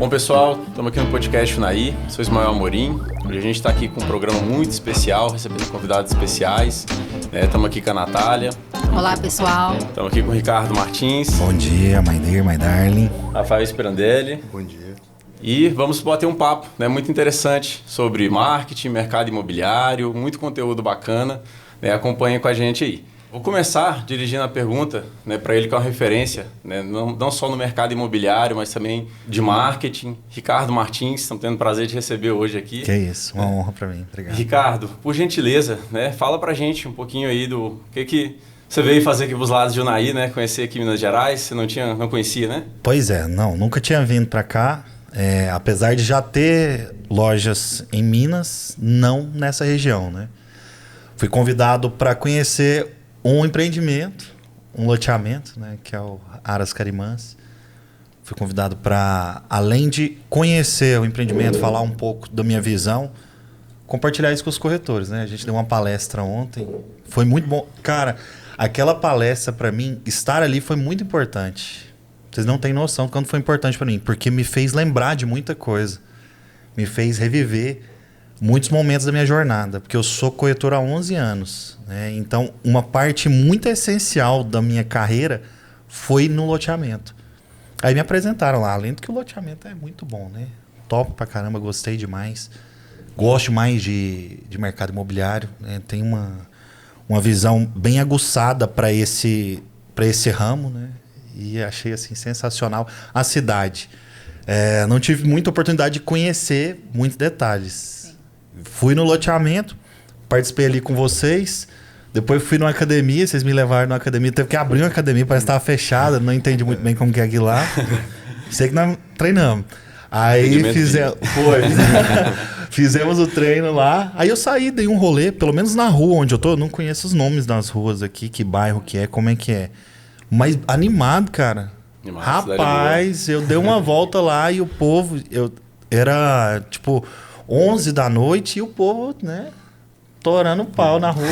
Bom, pessoal, estamos aqui no podcast Unaí, sou Ismael Amorim. Hoje a gente está aqui com um programa muito especial, recebendo convidados especiais. Estamos aqui com a Natália. Olá, pessoal. Estamos aqui com o Ricardo Martins. Bom dia, my dear, my darling. Rafael Spirandelli. Bom dia. E vamos bater um papo, muito interessante sobre marketing, mercado imobiliário, muito conteúdo bacana. Acompanhem com a gente aí. Vou começar dirigindo a pergunta para ele que é uma referência, não só no mercado imobiliário, mas também de marketing. Ricardo Martins, estamos tendo o prazer de receber hoje aqui. Que isso, uma honra para mim. Obrigado. Ricardo, por gentileza, fala para a gente um pouquinho aí do que você veio fazer aqui para os lados de Unaí, conhecer aqui Minas Gerais, você não conhecia, né? Pois é, nunca tinha vindo para cá. Apesar de já ter lojas em Minas, não nessa região, Fui convidado para conhecer um empreendimento, um loteamento, que é o Aras Carimãs. Fui convidado para, além de conhecer o empreendimento, falar um pouco da minha visão, compartilhar isso com os corretores, A gente deu uma palestra ontem, foi muito bom. Cara, aquela palestra para mim, estar ali foi muito importante. Vocês não têm noção de quanto foi importante para mim, porque me fez lembrar de muita coisa. Me fez reviver muitos momentos da minha jornada, porque eu sou corretor há 11 anos. Então, uma parte muito essencial da minha carreira foi no loteamento. Aí me apresentaram lá, além do que o loteamento é muito bom, Top pra caramba, gostei demais. Gosto mais de mercado imobiliário, Tem uma visão bem aguçada para esse ramo, E achei assim sensacional a cidade. Não tive muita oportunidade de conhecer muitos detalhes. Fui no loteamento, participei ali com vocês. Depois fui numa academia, vocês me levaram numa academia. Teve que abrir uma academia, parece que estava fechada. Não entendi muito bem como que é aquilo lá. Sei que nós treinamos. Aí fizemos o treino lá. Aí eu saí, dei um rolê, pelo menos na rua onde eu tô. Eu não conheço os nomes das ruas aqui, que bairro que é, como é que é. Mas animado, cara. Rapaz, eu dei uma volta lá e o povo... Era, 11 da noite e o povo, torando o pau na rua.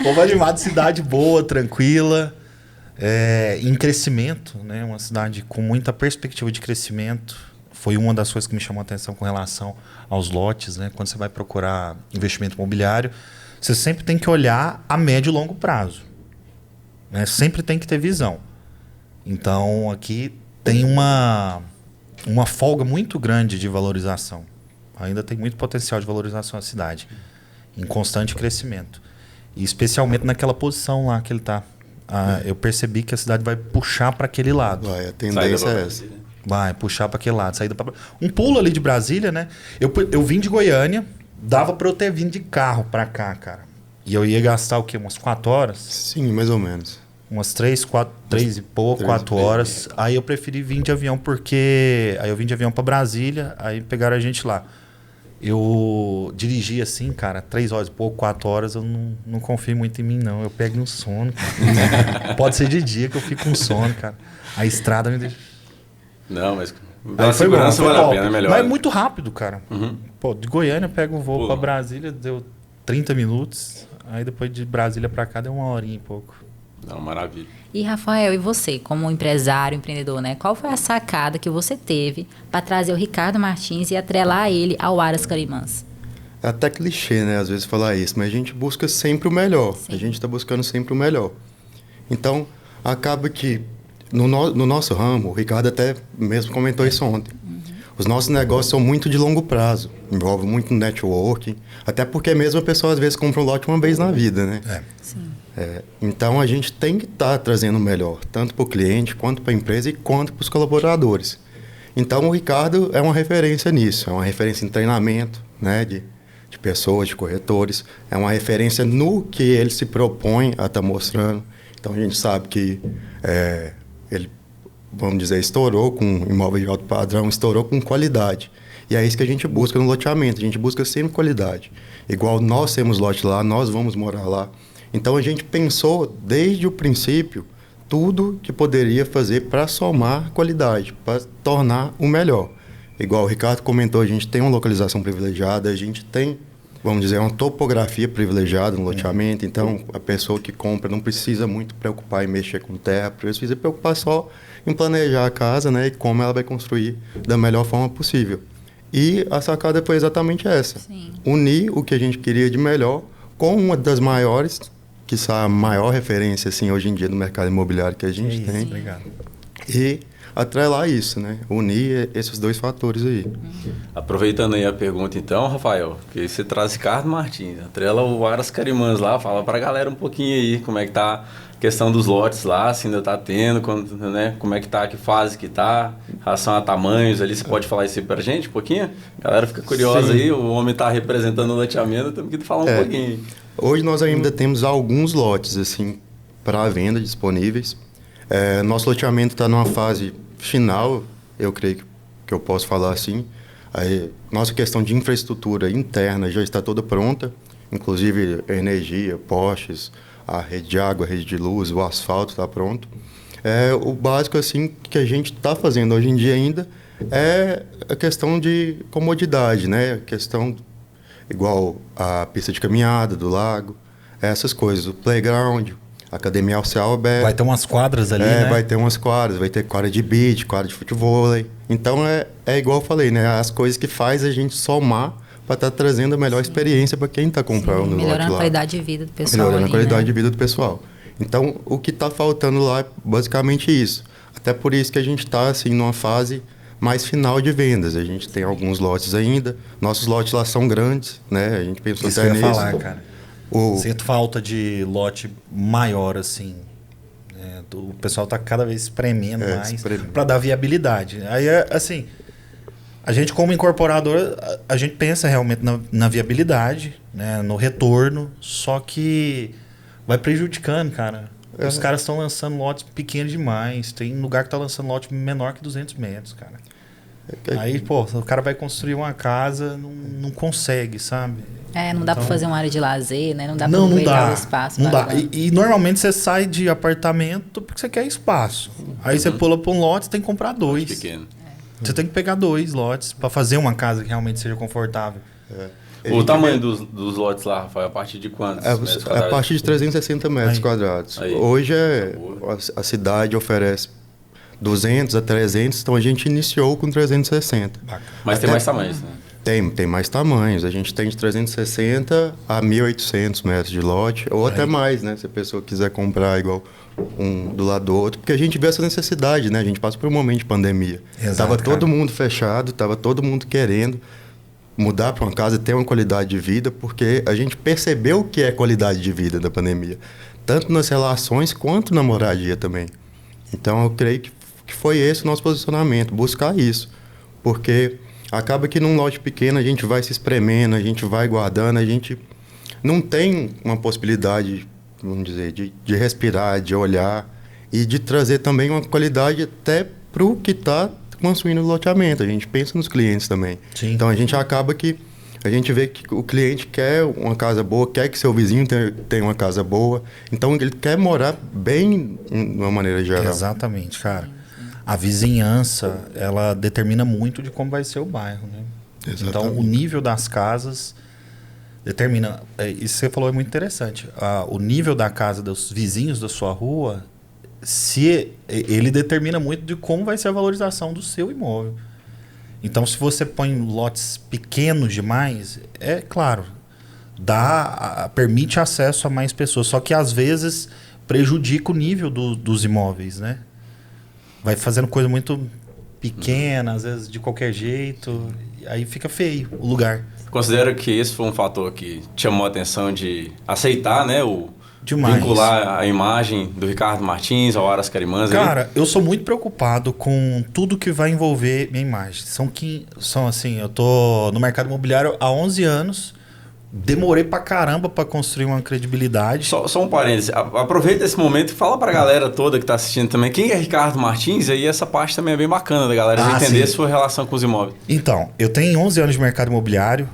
Povo animado, cidade boa, tranquila. Em crescimento, Uma cidade com muita perspectiva de crescimento. Foi uma das coisas que me chamou a atenção com relação aos lotes, Quando você vai procurar investimento imobiliário, você sempre tem que olhar a médio e longo prazo. Sempre tem que ter visão. Então, aqui tem uma folga muito grande de valorização. Ainda tem muito potencial de valorização na cidade, em constante crescimento. E especialmente naquela posição lá que ele está. Eu percebi que a cidade vai puxar para aquele lado. A tendência é essa. Vai puxar para aquele lado. Um pulo ali de Brasília, Eu vim de Goiânia, dava para eu ter vindo de carro para cá, cara. E eu ia gastar o quê? Umas 4 horas? Sim, mais ou menos. Umas 3 e pouco, 4 horas. Aí eu preferi vir de avião porque... Aí eu vim de avião para Brasília, aí pegaram a gente lá. Eu dirigi assim, cara, 3 horas e pouco, 4 horas, eu não confio muito em mim, não. Eu pego no sono, cara. Pode ser de dia que eu fico com sono, cara. A estrada me deixa... Não, mas... Aí foi bom, vale a pena, é melhor. Mas é muito rápido, cara. Uhum. De Goiânia eu pego o voo para Brasília, deu 30 minutos. Aí depois de Brasília para cá deu 1 horinha e pouco. Não, maravilha. E Rafael, e você, como empresário, empreendedor, qual foi a sacada que você teve para trazer o Ricardo Martins e atrelar ele ao Aras Carimãs? É até clichê, às vezes falar isso, mas a gente busca sempre o melhor. Sim. A gente está buscando sempre o melhor. Então, acaba que no nosso ramo, o Ricardo até mesmo comentou isso ontem, os nossos negócios são muito de longo prazo, envolve muito networking, até porque mesmo a pessoa às vezes compra um lote uma vez na vida, Sim. Então a gente tem que estar trazendo o melhor, tanto para o cliente, quanto para a empresa e quanto para os colaboradores. Então o Ricardo é uma referência nisso, é uma referência em treinamento, de pessoas, de corretores, é uma referência no que ele se propõe a estar mostrando. Então a gente sabe que ele, vamos dizer, estourou com imóvel de alto padrão, estourou com qualidade. E é isso que a gente busca no loteamento, a gente busca sempre qualidade. Igual nós temos lote lá, nós vamos morar lá. Então a gente pensou desde o princípio tudo que poderia fazer para somar qualidade, para tornar o melhor. Igual o Ricardo comentou, a gente tem uma localização privilegiada, a gente tem vamos dizer, uma topografia privilegiada no loteamento. Então, a pessoa que compra não precisa muito preocupar em mexer com terra, precisa preocupar só em planejar a casa, né? E como ela vai construir da melhor forma possível. E a sacada foi exatamente essa. Sim. Unir o que a gente queria de melhor com uma das maiores, que é a maior referência assim, hoje em dia no mercado imobiliário que a gente tem. Obrigado. E atrelar isso, né? Unir esses dois fatores aí. Aproveitando aí a pergunta então, Rafael, que você traz Ricardo Martins, atrela o Aras Carimãs lá, fala pra galera um pouquinho aí como é que tá a questão dos lotes lá, se ainda tá tendo, né? Como é que tá, que fase que tá, em relação a tamanhos ali, você pode falar isso aí pra gente um pouquinho? A galera fica curiosa. Sim. Aí, o homem tá representando o loteamento, temos que falar um pouquinho. Hoje nós ainda temos alguns lotes assim para venda disponíveis. Nosso loteamento está numa fase final, eu creio que eu posso falar assim. Nossa questão de infraestrutura interna já está toda pronta, inclusive energia, postes, a rede de água, a rede de luz, o asfalto está pronto. O básico assim que a gente está fazendo hoje em dia ainda é a questão de comodidade, né? A questão igual a pista de caminhada do lago, essas coisas, o playground, a academia ao céu aberto. Vai ter umas quadras ali, né? Vai ter umas quadras, vai ter quadra de beach, quadra de futevôlei. Então é igual eu falei, né? As coisas que faz a gente somar para estar trazendo a melhor experiência para quem está comprando o lote lá. Melhorando a qualidade de vida do pessoal. Melhorando ali, a qualidade né? de vida do pessoal. Então, o que está faltando lá é basicamente isso. Até por isso que a gente está assim, numa fase mais final de vendas. A gente tem alguns lotes ainda. Nossos lotes lá são grandes, né? A gente pensou Isso até que eu ia nisso. falar, cara. Sinto falta de lote maior, assim. O pessoal tá cada vez espremendo mais para dar viabilidade. Aí, assim, a gente como incorporador, a gente pensa realmente na viabilidade, né? No retorno, só que vai prejudicando, cara. Os caras estão lançando lotes pequenos demais. Tem lugar que tá lançando lote menor que 200 metros, cara. Aí, pô, o cara vai construir uma casa, não consegue, sabe? Não dá pra fazer uma área de lazer, né? Não dá pra aproveitar o espaço. Não dá. E normalmente você sai de apartamento porque você quer espaço. Aí você pula pra um lote, você tem que comprar 2. Pequeno. Você tem que pegar 2 lotes pra fazer uma casa que realmente seja confortável. O tamanho dos lotes lá, Rafael, a partir de quantos metros quadrados? A partir de 360 metros quadrados. Aí. Hoje a cidade oferece 200 a 300, então a gente iniciou com 360. Mas tem mais tamanhos, né? Tem mais tamanhos. A gente tem de 360 a 1.800 metros de lote, ou até mais, né? Se a pessoa quiser comprar igual um do lado do outro. Porque a gente vê essa necessidade, né? A gente passa por um momento de pandemia. Tava todo mundo fechado, tava todo mundo querendo mudar para uma casa, ter uma qualidade de vida, porque a gente percebeu o que é qualidade de vida da pandemia. Tanto nas relações, quanto na moradia também. Então, eu creio que foi esse o nosso posicionamento, buscar isso. Porque acaba que num lote pequeno a gente vai se espremendo, a gente vai guardando, a gente não tem uma possibilidade, vamos dizer, de respirar, de olhar e de trazer também uma qualidade até para o que está construindo o loteamento. A gente pensa nos clientes também. Sim. Então, a gente acaba que a gente vê que o cliente quer uma casa boa, quer que seu vizinho tenha uma casa boa. Então, ele quer morar bem de uma maneira geral. Exatamente, cara. A vizinhança, ela determina muito de como vai ser o bairro, né? Exatamente. Então, o nível das casas determina... Isso que você falou é muito interessante. O nível da casa dos vizinhos da sua rua, ele determina muito de como vai ser a valorização do seu imóvel. Então, se você põe lotes pequenos demais, é claro, permite acesso a mais pessoas. Só que, às vezes, prejudica o nível dos imóveis, né? Vai fazendo coisa muito pequena, às vezes de qualquer jeito, aí fica feio o lugar. Considera que esse foi um fator que chamou a atenção de aceitar, né, Demais. Vincular a imagem do Ricardo Martins ao Aras Carimãs? Cara, eu sou muito preocupado com tudo que vai envolver minha imagem. São assim, eu tô no mercado imobiliário há 11 anos, demorei pra caramba pra construir uma credibilidade. Só um parênteses, aproveita esse momento e fala pra galera toda que tá assistindo também, quem é Ricardo Martins? E aí essa parte também é bem bacana da galera de entender a sua relação com os imóveis. Então, eu tenho 11 anos de mercado imobiliário.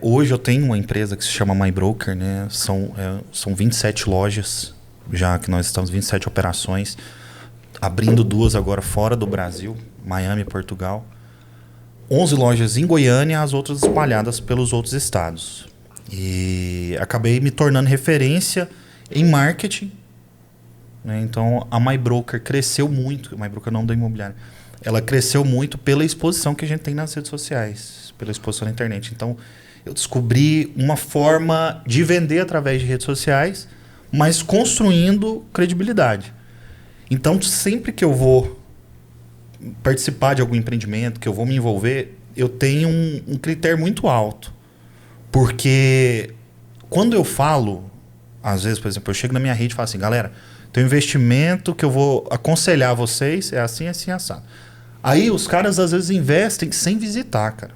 Hoje eu tenho uma empresa que se chama My Broker, né? São 27 lojas, já que nós estamos 27 operações, abrindo 2 agora fora do Brasil, Miami e Portugal. 11 lojas em Goiânia, as outras espalhadas pelos outros estados. E acabei me tornando referência em marketing, né? Então a MyBroker cresceu muito, MyBroker não da imobiliária, ela cresceu muito pela exposição que a gente tem nas redes sociais, pela exposição na internet. Então eu descobri uma forma de vender através de redes sociais, mas construindo credibilidade. Então sempre que eu vou participar de algum empreendimento, que eu vou me envolver, eu tenho um critério muito alto. Porque quando eu falo, às vezes, por exemplo, eu chego na minha rede e falo assim, galera, tem um investimento que eu vou aconselhar vocês, é assim, assim, assado. Aí os caras às vezes investem sem visitar, cara.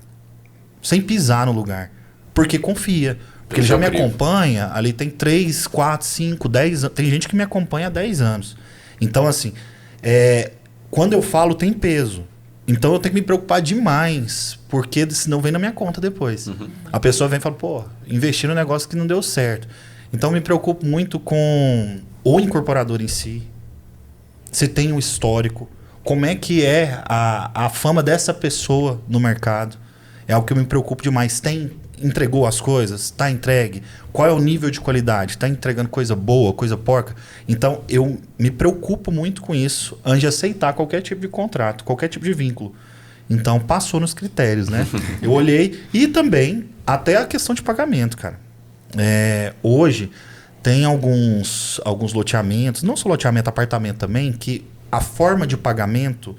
Sem pisar no lugar. Porque confia. Porque ele já me acompanha, ali tem 3, 4, 5, 10 anos. Tem gente que me acompanha há 10 anos. Então, assim, quando eu falo, tem peso. Então eu tenho que me preocupar demais, porque senão vem na minha conta depois. Uhum. A pessoa vem e fala, pô, investi num negócio que não deu certo. Então eu me preocupo muito com o incorporador em si, se tem um histórico, como é que é a fama dessa pessoa no mercado. É algo que eu me preocupo demais. Entregou as coisas? Está entregue? Qual é o nível de qualidade? Está entregando coisa boa, coisa porca? Então, eu me preocupo muito com isso antes de aceitar qualquer tipo de contrato, qualquer tipo de vínculo. Então, passou nos critérios, né? Eu olhei. E também, até a questão de pagamento, cara. Hoje, tem alguns loteamentos, não só loteamento, apartamento também, que a forma de pagamento,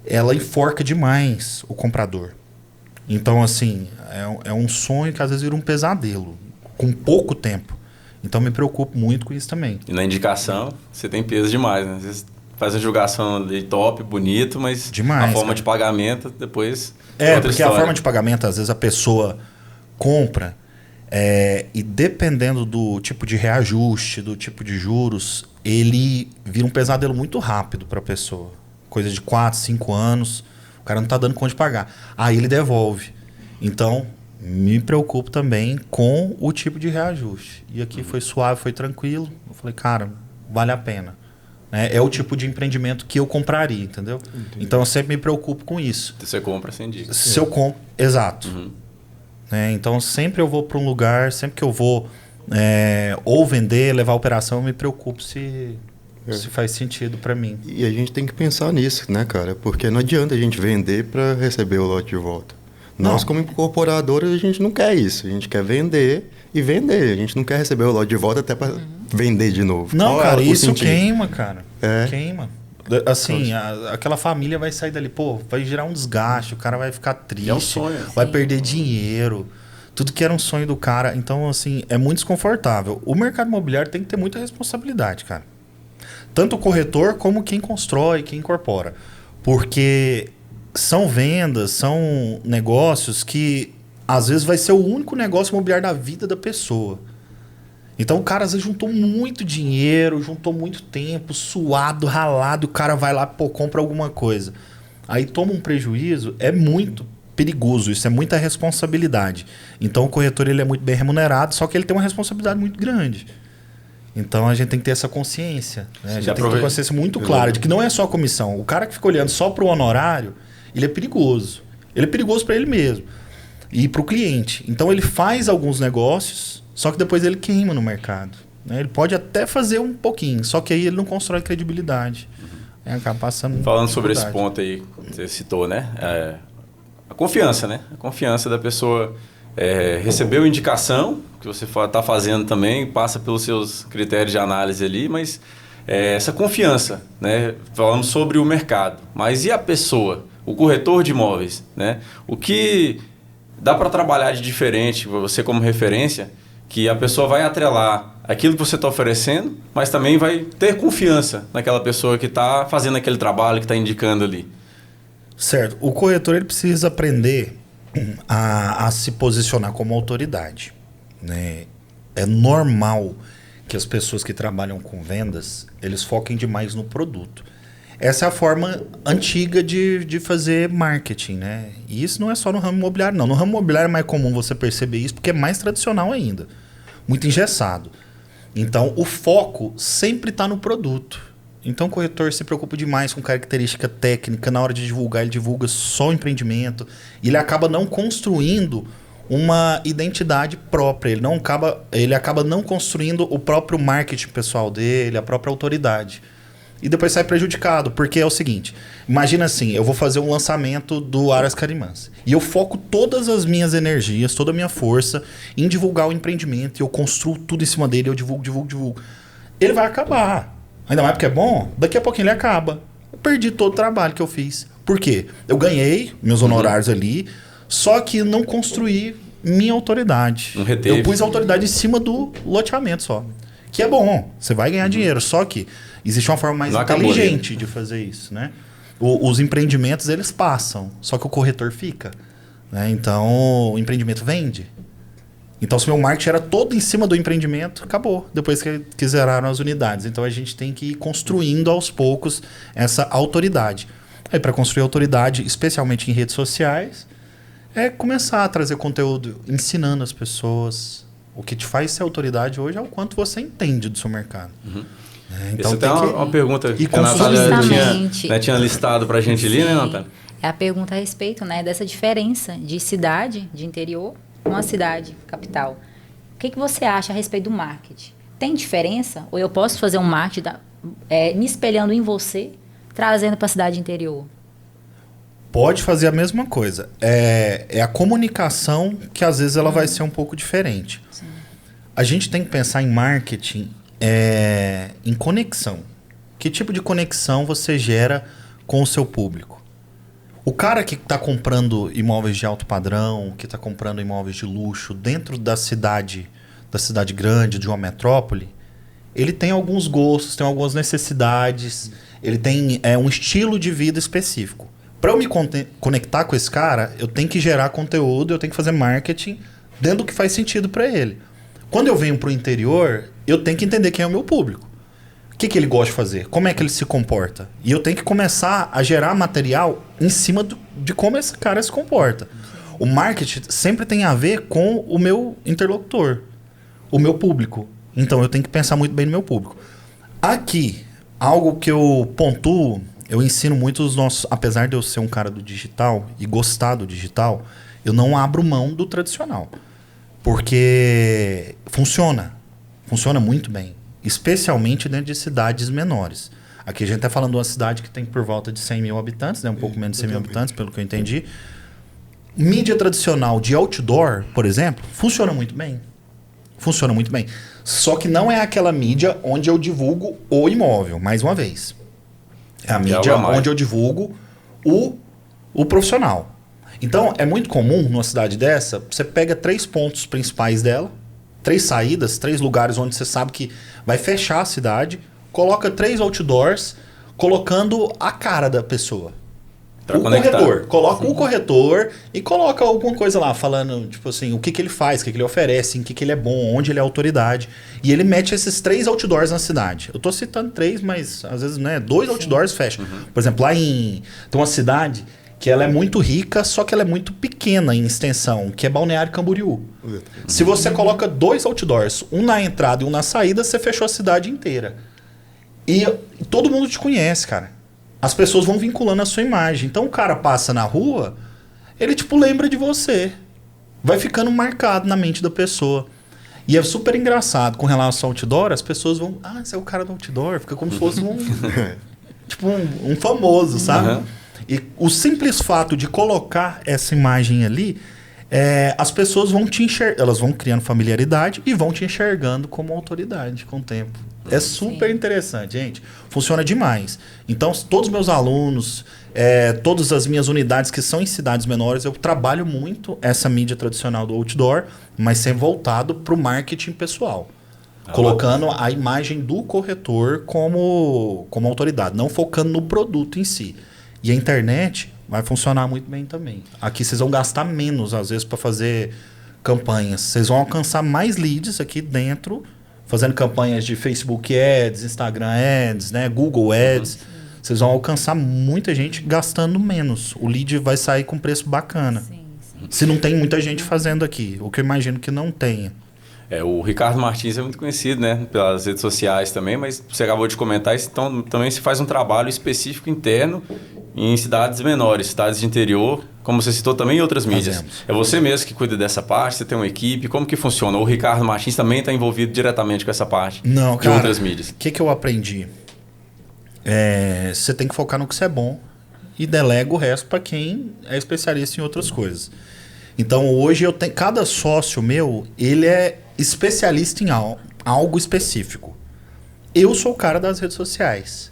ela enforca demais o comprador. Então, assim, é um sonho que às vezes vira um pesadelo, com pouco tempo. Então, me preocupo muito com isso também. E na indicação, você tem peso demais, né? Às vezes faz a julgação ali top, bonito, mas demais, a forma de pagamento depois... porque história. A forma de pagamento, às vezes a pessoa compra e dependendo do tipo de reajuste, do tipo de juros, ele vira um pesadelo muito rápido para a pessoa. Coisa de 4, 5 anos... O cara não está dando conta de pagar. Aí ele devolve. Então, me preocupo também com o tipo de reajuste. E aqui foi suave, foi tranquilo. Eu falei, cara, vale a pena. É o tipo de empreendimento que eu compraria, entendeu? Entendi. Então, eu sempre me preocupo com isso. Você compra sem dívida. Se eu compro, exato. Uhum. Então, sempre eu vou para um lugar, sempre que eu vou ou vender, levar a operação, eu me preocupo se faz sentido para mim. E a gente tem que pensar nisso, né, cara? Porque não adianta a gente vender para receber o lote de volta. Nós, como incorporadores, a gente não quer isso. A gente quer vender e vender. A gente não quer receber o lote de volta até para vender de novo. Não, cara, isso queima, cara. Queima. Assim, aquela família vai sair dali, vai gerar um desgaste, o cara vai ficar triste, é um sonho, vai perder dinheiro. Tudo que era um sonho do cara. Então, assim, é muito desconfortável. O mercado imobiliário tem que ter muita responsabilidade, cara. Tanto o corretor como quem constrói, quem incorpora. Porque são vendas, são negócios que às vezes vai ser o único negócio imobiliário da vida da pessoa. Então o cara às vezes juntou muito dinheiro, juntou muito tempo, suado, ralado, e o cara vai lá, compra alguma coisa. Aí toma um prejuízo, é muito perigoso, isso é muita responsabilidade. Então o corretor ele é muito bem remunerado, só que ele tem uma responsabilidade muito grande. Então a gente tem que ter essa consciência. Né? A gente tem que ter uma consciência muito clara de que não é só a comissão. O cara que fica olhando só para o honorário, ele é perigoso. Ele é perigoso para ele mesmo e para o cliente. Então ele faz alguns negócios, só que depois ele queima no mercado. Né? Ele pode até fazer um pouquinho, só que aí ele não constrói credibilidade. Acaba passando. Falando sobre esse ponto aí que você citou, né? A confiança, né? A confiança da pessoa. Recebeu indicação, que você está fazendo também, passa pelos seus critérios de análise ali, mas essa confiança, né? Falamos sobre o mercado, mas e a pessoa, o corretor de imóveis, né? O que dá para trabalhar de diferente, você como referência, que a pessoa vai atrelar aquilo que você está oferecendo, mas também vai ter confiança naquela pessoa que está fazendo aquele trabalho, que está indicando ali. Certo. O corretor ele precisa aprender a se posicionar como autoridade. Né? É normal que as pessoas que trabalham com vendas, eles foquem demais no produto. Essa é a forma antiga de fazer marketing, né? E isso não é só no ramo imobiliário, não. No ramo imobiliário é mais comum você perceber isso, porque é mais tradicional ainda. Muito engessado. Então, o foco sempre está no produto. Então o corretor se preocupa demais com característica técnica. Na hora de divulgar, ele divulga só o empreendimento. E ele acaba não construindo uma identidade própria. Ele acaba não construindo o próprio marketing pessoal dele, a própria autoridade. E depois sai prejudicado, porque é o seguinte, imagina assim, eu vou fazer um lançamento do Aras Carimãs e eu foco todas as minhas energias, toda a minha força em divulgar o empreendimento e eu construo tudo em cima dele, eu divulgo. Ele vai acabar. Ainda mais porque é bom, daqui a pouquinho ele acaba. Eu perdi todo o trabalho que eu fiz. Por quê? Eu ganhei meus honorários ali, só que não construí minha autoridade. Não reteve. Eu pus a autoridade em cima do loteamento só. Que é bom, você vai ganhar dinheiro, só que existe uma forma mais inteligente de fazer isso, né? Os empreendimentos, eles passam, só que o corretor fica. Né? Então, o empreendimento vende. Então, se meu marketing era todo em cima do empreendimento, acabou. Depois que zeraram as unidades. Então, a gente tem que ir construindo aos poucos essa autoridade. Aí, para construir autoridade, especialmente em redes sociais, é começar a trazer conteúdo ensinando as pessoas. O que te faz ser autoridade hoje é o quanto você entende do seu mercado. Então isso tem uma pergunta que a Natália tinha listado para a gente ali, né, Natália? É a pergunta a respeito, né, dessa diferença de cidade, de interior, com a cidade capital. O que você acha a respeito do marketing? Tem diferença? Ou eu posso fazer um marketing me espelhando em você, trazendo para a cidade interior? Pode fazer a mesma coisa. É a comunicação que às vezes ela vai ser um pouco diferente. Sim. A gente tem que pensar em marketing em conexão. Que tipo de conexão você gera com o seu público? O cara que está comprando imóveis de alto padrão, que está comprando imóveis de luxo dentro da cidade grande, de uma metrópole, ele tem alguns gostos, tem algumas necessidades, ele tem um estilo de vida específico. Para eu me conectar com esse cara, eu tenho que gerar conteúdo, eu tenho que fazer marketing dentro do que faz sentido para ele. Quando eu venho para o interior, eu tenho que entender quem é o meu público. O que ele gosta de fazer? Como é que ele se comporta? E eu tenho que começar a gerar material em cima de como esse cara se comporta. O marketing sempre tem a ver com o meu interlocutor, o meu público. Então eu tenho que pensar muito bem no meu público. Aqui, algo que eu pontuo, eu ensino muito os nossos... Apesar de eu ser um cara do digital e gostar do digital, eu não abro mão do tradicional. Porque funciona. Funciona muito bem. Especialmente dentro de cidades menores. Aqui a gente está falando de uma cidade que tem por volta de 100 mil habitantes, né? Um pouco menos de 100 mil habitantes, pelo que eu entendi. Mídia tradicional de outdoor, por exemplo, funciona muito bem. Funciona muito bem. Só que não é aquela mídia onde eu divulgo o imóvel, mais uma vez. É a mídia onde eu divulgo o profissional. Então, é muito comum numa cidade dessa, você pega 3 pontos principais dela, 3 saídas, 3 lugares onde você sabe que vai fechar a cidade, coloca 3 outdoors, colocando a cara da pessoa. O corretor. Coloca o corretor e coloca alguma coisa lá, falando, tipo assim, o que ele faz, o que ele oferece, em que ele é bom, onde ele é autoridade. E ele mete esses 3 outdoors na cidade. Eu tô citando 3, mas às vezes, né, 2 outdoors fecha. Por exemplo, lá tem uma cidade que ela é muito rica, só que ela é muito pequena em extensão, que é Balneário Camboriú. Se você coloca 2 outdoors, um na entrada e um na saída, você fechou a cidade inteira. E todo mundo te conhece, cara. As pessoas vão vinculando a sua imagem. Então o cara passa na rua, ele tipo lembra de você. Vai ficando marcado na mente da pessoa. E é super engraçado com relação ao outdoor, as pessoas vão, esse é o cara do outdoor, fica como se fosse tipo um famoso, sabe? E o simples fato de colocar essa imagem ali, as pessoas vão te enxergar, elas vão criando familiaridade e vão te enxergando como autoridade com o tempo. É super interessante, gente. Funciona demais. Então, todos os meus alunos, todas as minhas unidades que são em cidades menores, eu trabalho muito essa mídia tradicional do outdoor, mas sempre voltado para o marketing pessoal. Colocando a imagem do corretor como autoridade, não focando no produto em si. E a internet vai funcionar muito bem também. Aqui vocês vão gastar menos, às vezes, para fazer campanhas. Vocês vão alcançar mais leads aqui dentro, fazendo campanhas de Facebook Ads, Instagram Ads, né, Google Ads. Vocês vão alcançar muita gente gastando menos. O lead vai sair com preço bacana. Sim. Se não tem muita gente fazendo aqui, o que eu imagino que não tenha. O Ricardo Martins é muito conhecido, né, pelas redes sociais também, mas você acabou de comentar isso, então também se faz um trabalho específico interno em cidades menores, cidades de interior, como você citou também em outras mídias. É você mesmo que cuida dessa parte, você tem uma equipe, como que funciona? O Ricardo Martins também está envolvido diretamente com essa parte de outras mídias. O que eu aprendi? Você tem que focar no que você é bom e delega o resto para quem é especialista em outras coisas. Então hoje eu tenho, cada sócio meu, ele é especialista em algo específico. Eu sou o cara das redes sociais.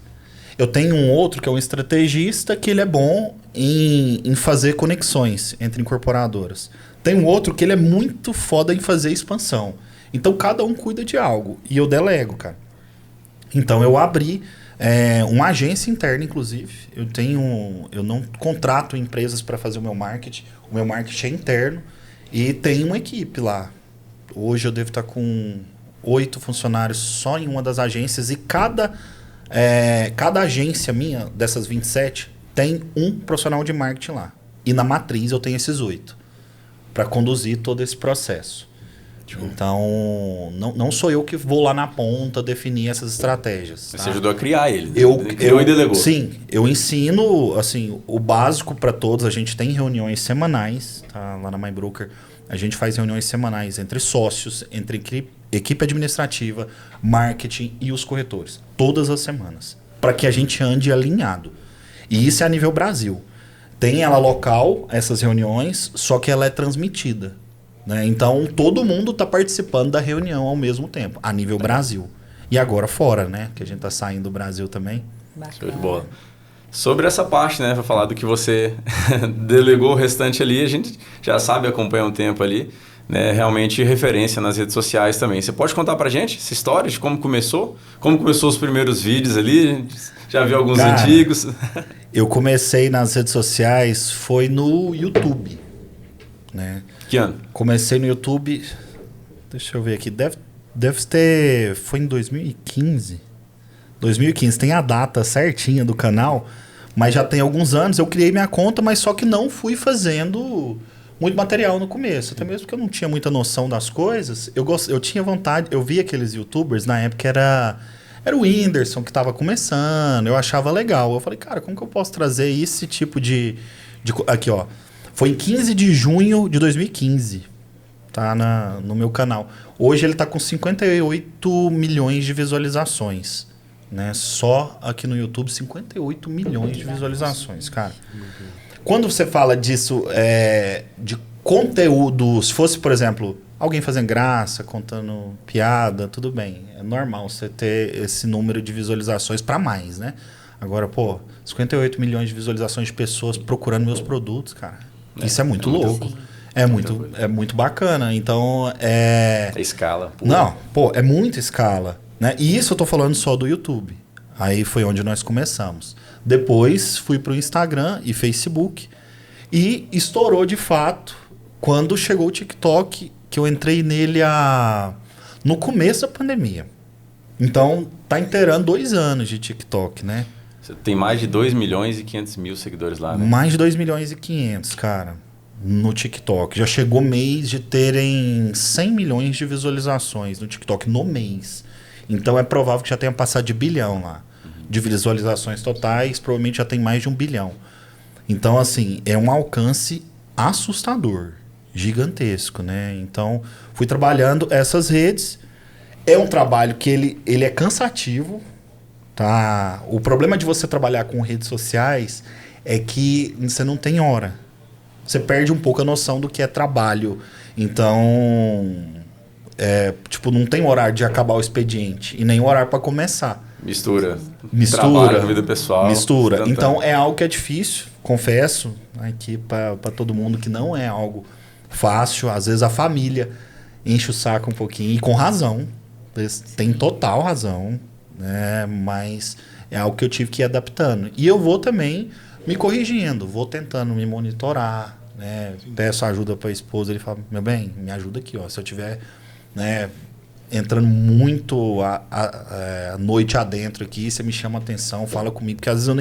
Eu tenho um outro que é um estrategista que ele é bom em fazer conexões entre incorporadoras. Tem um outro que ele é muito foda em fazer expansão. Então cada um cuida de algo e eu delego, cara. Então eu abri uma agência interna, inclusive. Eu não contrato empresas para fazer o meu marketing. O meu marketing é interno e tem uma equipe lá. Hoje eu devo estar com 8 funcionários só em uma das agências e cada agência minha, dessas 27, tem um profissional de marketing lá. E na matriz eu tenho esses 8 para conduzir todo esse processo. Então, não sou eu que vou lá na ponta definir essas estratégias. Você ajudou a criar ele. Criou e delegou. Sim, eu ensino assim, o básico para todos. A gente tem reuniões semanais, tá? Lá na MyBroker. A gente faz reuniões semanais entre sócios, entre equipe administrativa, marketing e os corretores. Todas as semanas. Para que a gente ande alinhado. E isso é a nível Brasil. Tem ela local, essas reuniões, só que ela é transmitida. Né? Então, todo mundo está participando da reunião ao mesmo tempo, a nível Brasil. E agora fora, né? Que a gente está saindo do Brasil também. Show de bola. Sobre essa parte, né? Para falar do que você delegou o restante ali, a gente já sabe, acompanha um tempo ali, né? Realmente referência nas redes sociais também. Você pode contar pra gente essa história de como começou? Como começou os primeiros vídeos ali? A gente já viu alguns antigos. Eu comecei nas redes sociais, foi no YouTube, né? Que ano? Comecei no YouTube, deixa eu ver aqui, deve ter, foi em 2015. 2015, tem a data certinha do canal, mas já tem alguns anos. Eu criei minha conta, mas só que não fui fazendo muito material no começo. Até mesmo porque eu não tinha muita noção das coisas. Eu tinha vontade, eu via aqueles youtubers, na época era o Whindersson que estava começando, eu achava legal. Eu falei, cara, como que eu posso trazer esse tipo de aqui, ó. Foi em 15 de junho de 2015, tá no meu canal. Hoje ele tá com 58 milhões de visualizações, né? Só aqui no YouTube, 58 milhões de visualizações, cara. Quando você fala disso, de conteúdo, se fosse, por exemplo, alguém fazendo graça, contando piada, tudo bem. É normal você ter esse número de visualizações para mais, né? Agora, 58 milhões de visualizações de pessoas procurando meus produtos, cara. Isso é muito louco. É muito bacana. Então, É escala. Pura. Não, é muita escala. Né? E isso eu tô falando só do YouTube. Aí foi onde nós começamos. Depois fui pro Instagram e Facebook. E estourou de fato quando chegou o TikTok, que eu entrei nele no começo da pandemia. Então, tá inteirando 2 anos de TikTok, né? Você tem mais de 2 milhões e 500 mil seguidores lá, né? Mais de 2 milhões e 500, cara, no TikTok. Já chegou mês de terem 100 milhões de visualizações no TikTok no mês. Então é provável que já tenha passado de bilhão lá. De visualizações totais, provavelmente já tem mais de 1 bilhão. Então, assim, é um alcance assustador, gigantesco, né? Então, fui trabalhando essas redes. É um trabalho que ele é cansativo, tá? O problema de você trabalhar com redes sociais é que você não tem hora. Você perde um pouco a noção do que é trabalho. Então, não tem horário de acabar o expediente e nem horário para começar. Mistura. Trabalho, vida pessoal. Mistura. Então, é algo que é difícil, confesso, aqui para todo mundo, que não é algo fácil. Às vezes a família enche o saco um pouquinho, e com razão. Tem total razão, né? Mas é algo que eu tive que ir adaptando. E eu vou também me corrigindo, vou tentando me monitorar, né? Peço ajuda para a esposa, ele fala, meu bem, me ajuda aqui, ó. Se eu tiver, né, entrando muito a noite adentro aqui, você me chama a atenção, fala comigo, porque às vezes eu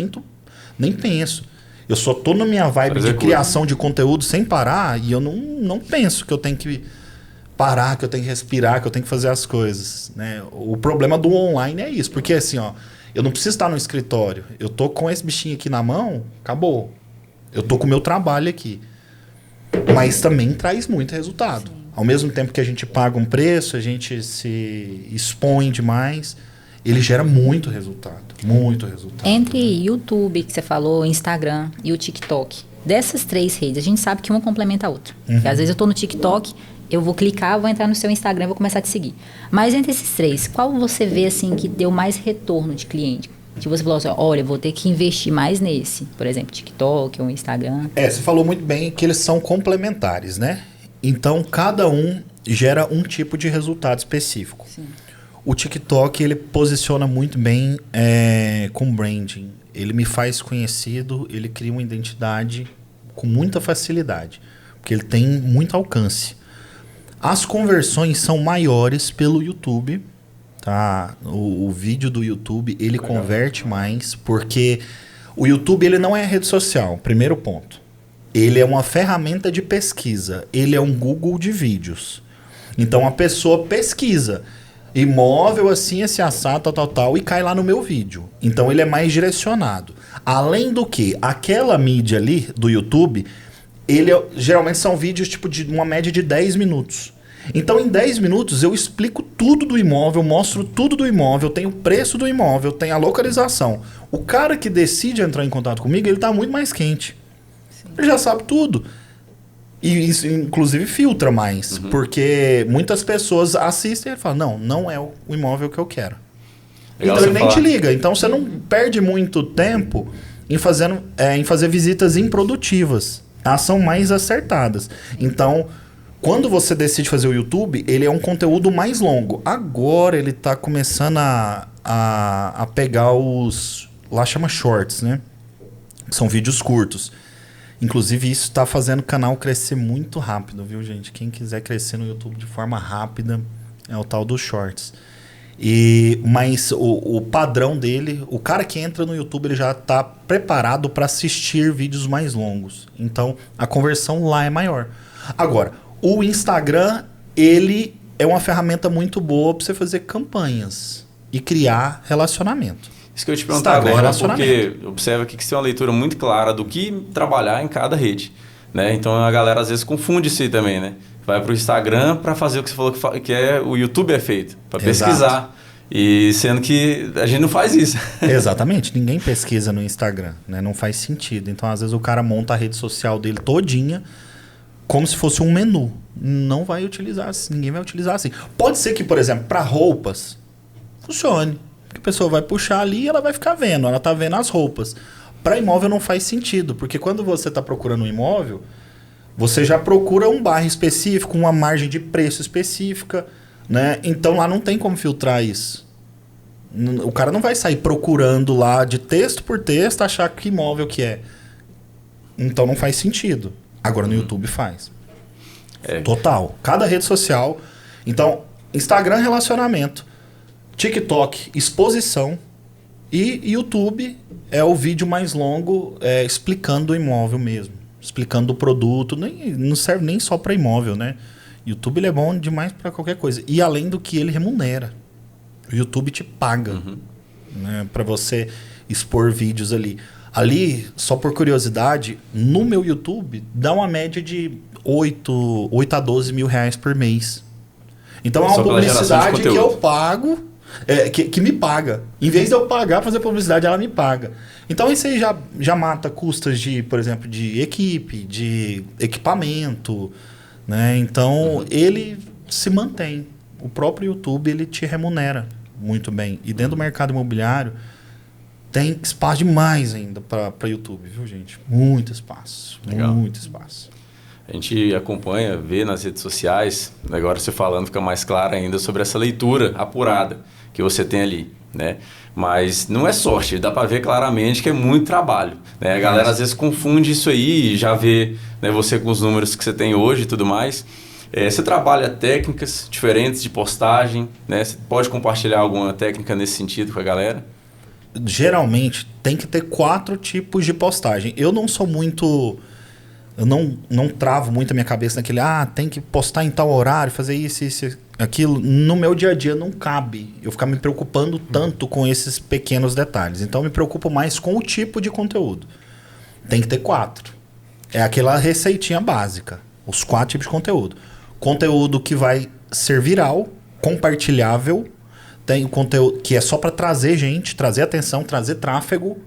nem penso. Eu só tô na minha vibe de criação de conteúdo sem parar e eu não penso que eu tenho que parar, que eu tenho que respirar, que eu tenho que fazer as coisas, né? O problema do online é isso, porque assim, ó, eu não preciso estar no escritório, eu tô com esse bichinho aqui na mão, acabou. Eu tô com o meu trabalho aqui. Mas também traz muito resultado. Sim. Ao mesmo tempo que a gente paga um preço, a gente se expõe demais, ele gera muito resultado. Muito resultado. Entre YouTube, que você falou, Instagram e o TikTok, dessas 3 redes, a gente sabe que uma complementa a outra. Porque às vezes eu tô no TikTok, eu vou clicar, vou entrar no seu Instagram e vou começar a te seguir. Mas entre esses 3, qual você vê assim que deu mais retorno de cliente? Que você falou assim, olha, vou ter que investir mais nesse. Por exemplo, TikTok ou Instagram. Você falou muito bem que eles são complementares, né? Então, cada um gera um tipo de resultado específico. Sim. O TikTok, ele posiciona muito bem com branding. Ele me faz conhecido, ele cria uma identidade com muita facilidade. Porque ele tem muito alcance. As conversões são maiores pelo YouTube. Tá? O vídeo do YouTube, ele converte mais. Porque o YouTube, ele não é rede social, primeiro ponto. Ele é uma ferramenta de pesquisa. Ele é um Google de vídeos. Então, a pessoa pesquisa imóvel assim, esse assado, tal, e cai lá no meu vídeo. Então, ele é mais direcionado. Além do que, aquela mídia ali do YouTube, geralmente são vídeos tipo de uma média de 10 minutos. Então, em 10 minutos, eu explico tudo do imóvel, mostro tudo do imóvel, tenho o preço do imóvel, tenho a localização. O cara que decide entrar em contato comigo, ele está muito mais quente. Sim. Ele já sabe tudo. E isso, inclusive, filtra mais. Porque muitas pessoas assistem e falam, não é o imóvel que eu quero. Legal, então ele nem te liga. Então você não perde muito tempo em fazer visitas improdutivas. Elas são mais acertadas. Então, quando você decide fazer o YouTube, ele é um conteúdo mais longo. Agora ele está começando a pegar os... Lá chama shorts, né? São vídeos curtos. Inclusive, isso está fazendo o canal crescer muito rápido, viu, gente? Quem quiser crescer no YouTube de forma rápida é o tal dos shorts. Mas o padrão dele, o cara que entra no YouTube, ele já está preparado para assistir vídeos mais longos. Então, a conversão lá é maior. Agora, o Instagram, ele é uma ferramenta muito boa para você fazer campanhas e criar relacionamento. Isso que eu ia te perguntar agora, porque observa aqui que você tem uma leitura muito clara do que trabalhar em cada rede, né? Então a galera às vezes confunde isso aí também, né? Vai para o Instagram para fazer o que você falou que o YouTube é feito, para pesquisar. E sendo que a gente não faz isso. Exatamente, ninguém pesquisa no Instagram, né? Não faz sentido. Então às vezes o cara monta a rede social dele todinha como se fosse um menu. Não vai utilizar assim, ninguém vai utilizar assim. Pode ser que, por exemplo, para roupas, funcione. Que a pessoa vai puxar ali e ela vai ficar vendo. Ela tá vendo as roupas. Para imóvel não faz sentido, porque quando você está procurando um imóvel, você já procura um bairro específico, uma margem de preço específica, né? Então lá não tem como filtrar isso. O cara não vai sair procurando lá de texto por texto, achar que imóvel que é. Então não faz sentido. Agora no YouTube faz. Total. Cada rede social. Então, Instagram, relacionamento. TikTok, exposição. E YouTube é o vídeo mais longo explicando o imóvel mesmo. Explicando o produto. Não serve nem só para imóvel, né? YouTube ele é bom demais para qualquer coisa. E além do que ele remunera. O YouTube te paga, né, para você expor vídeos ali. Ali, só por curiosidade, no meu YouTube dá uma média de 8 a 12 mil reais por mês. Então é uma publicidade que eu pago... que me paga. Em vez de eu pagar para fazer publicidade, ela me paga. Então isso aí já mata custas de, por exemplo, de equipe, de equipamento, né? Então ele se mantém. O próprio YouTube ele te remunera muito bem. E dentro do mercado imobiliário tem espaço demais ainda para YouTube, viu, gente? Muito espaço. Legal. Muito espaço. A gente acompanha, vê nas redes sociais, agora você falando fica mais claro ainda sobre essa leitura apurada que você tem ali, né? Mas não é sorte, dá para ver claramente que é muito trabalho, né? A galera às vezes confunde isso aí e já vê, né, você com os números que você tem hoje e tudo mais. Você trabalha técnicas diferentes de postagem, né? Você pode compartilhar alguma técnica nesse sentido com a galera? Geralmente tem que ter 4 tipos de postagem. Eu não sou muito Eu não travo muito a minha cabeça naquele, tem que postar em tal horário, fazer isso, aquilo. No meu dia a dia não cabe eu ficar me preocupando tanto com esses pequenos detalhes. Então eu me preocupo mais com o tipo de conteúdo. Tem que ter 4. É aquela receitinha básica. Os 4 tipos de conteúdo. Conteúdo que vai ser viral, compartilhável. Tem o conteúdo que é só para trazer gente, trazer atenção, trazer tráfego.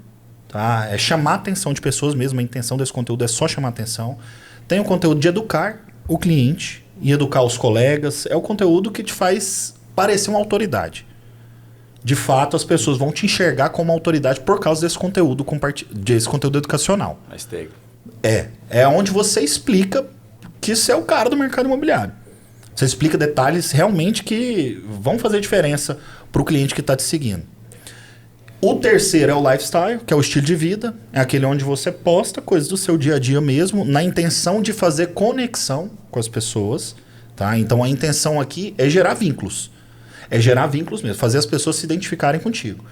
Tá? É chamar a atenção de pessoas mesmo. A intenção desse conteúdo é só chamar a atenção. Tem o conteúdo de educar o cliente e educar os colegas. É o conteúdo que te faz parecer uma autoridade. De fato, as pessoas vão te enxergar como autoridade por causa desse conteúdo, desse conteúdo educacional. Mais técnico. É onde você explica que você é o cara do mercado imobiliário. Você explica detalhes realmente que vão fazer diferença para o cliente que está te seguindo. O terceiro é o lifestyle, que é o estilo de vida. É aquele onde você posta coisas do seu dia a dia mesmo, na intenção de fazer conexão com as pessoas. Tá? Então a intenção aqui é gerar vínculos. É gerar vínculos mesmo, fazer as pessoas se identificarem contigo.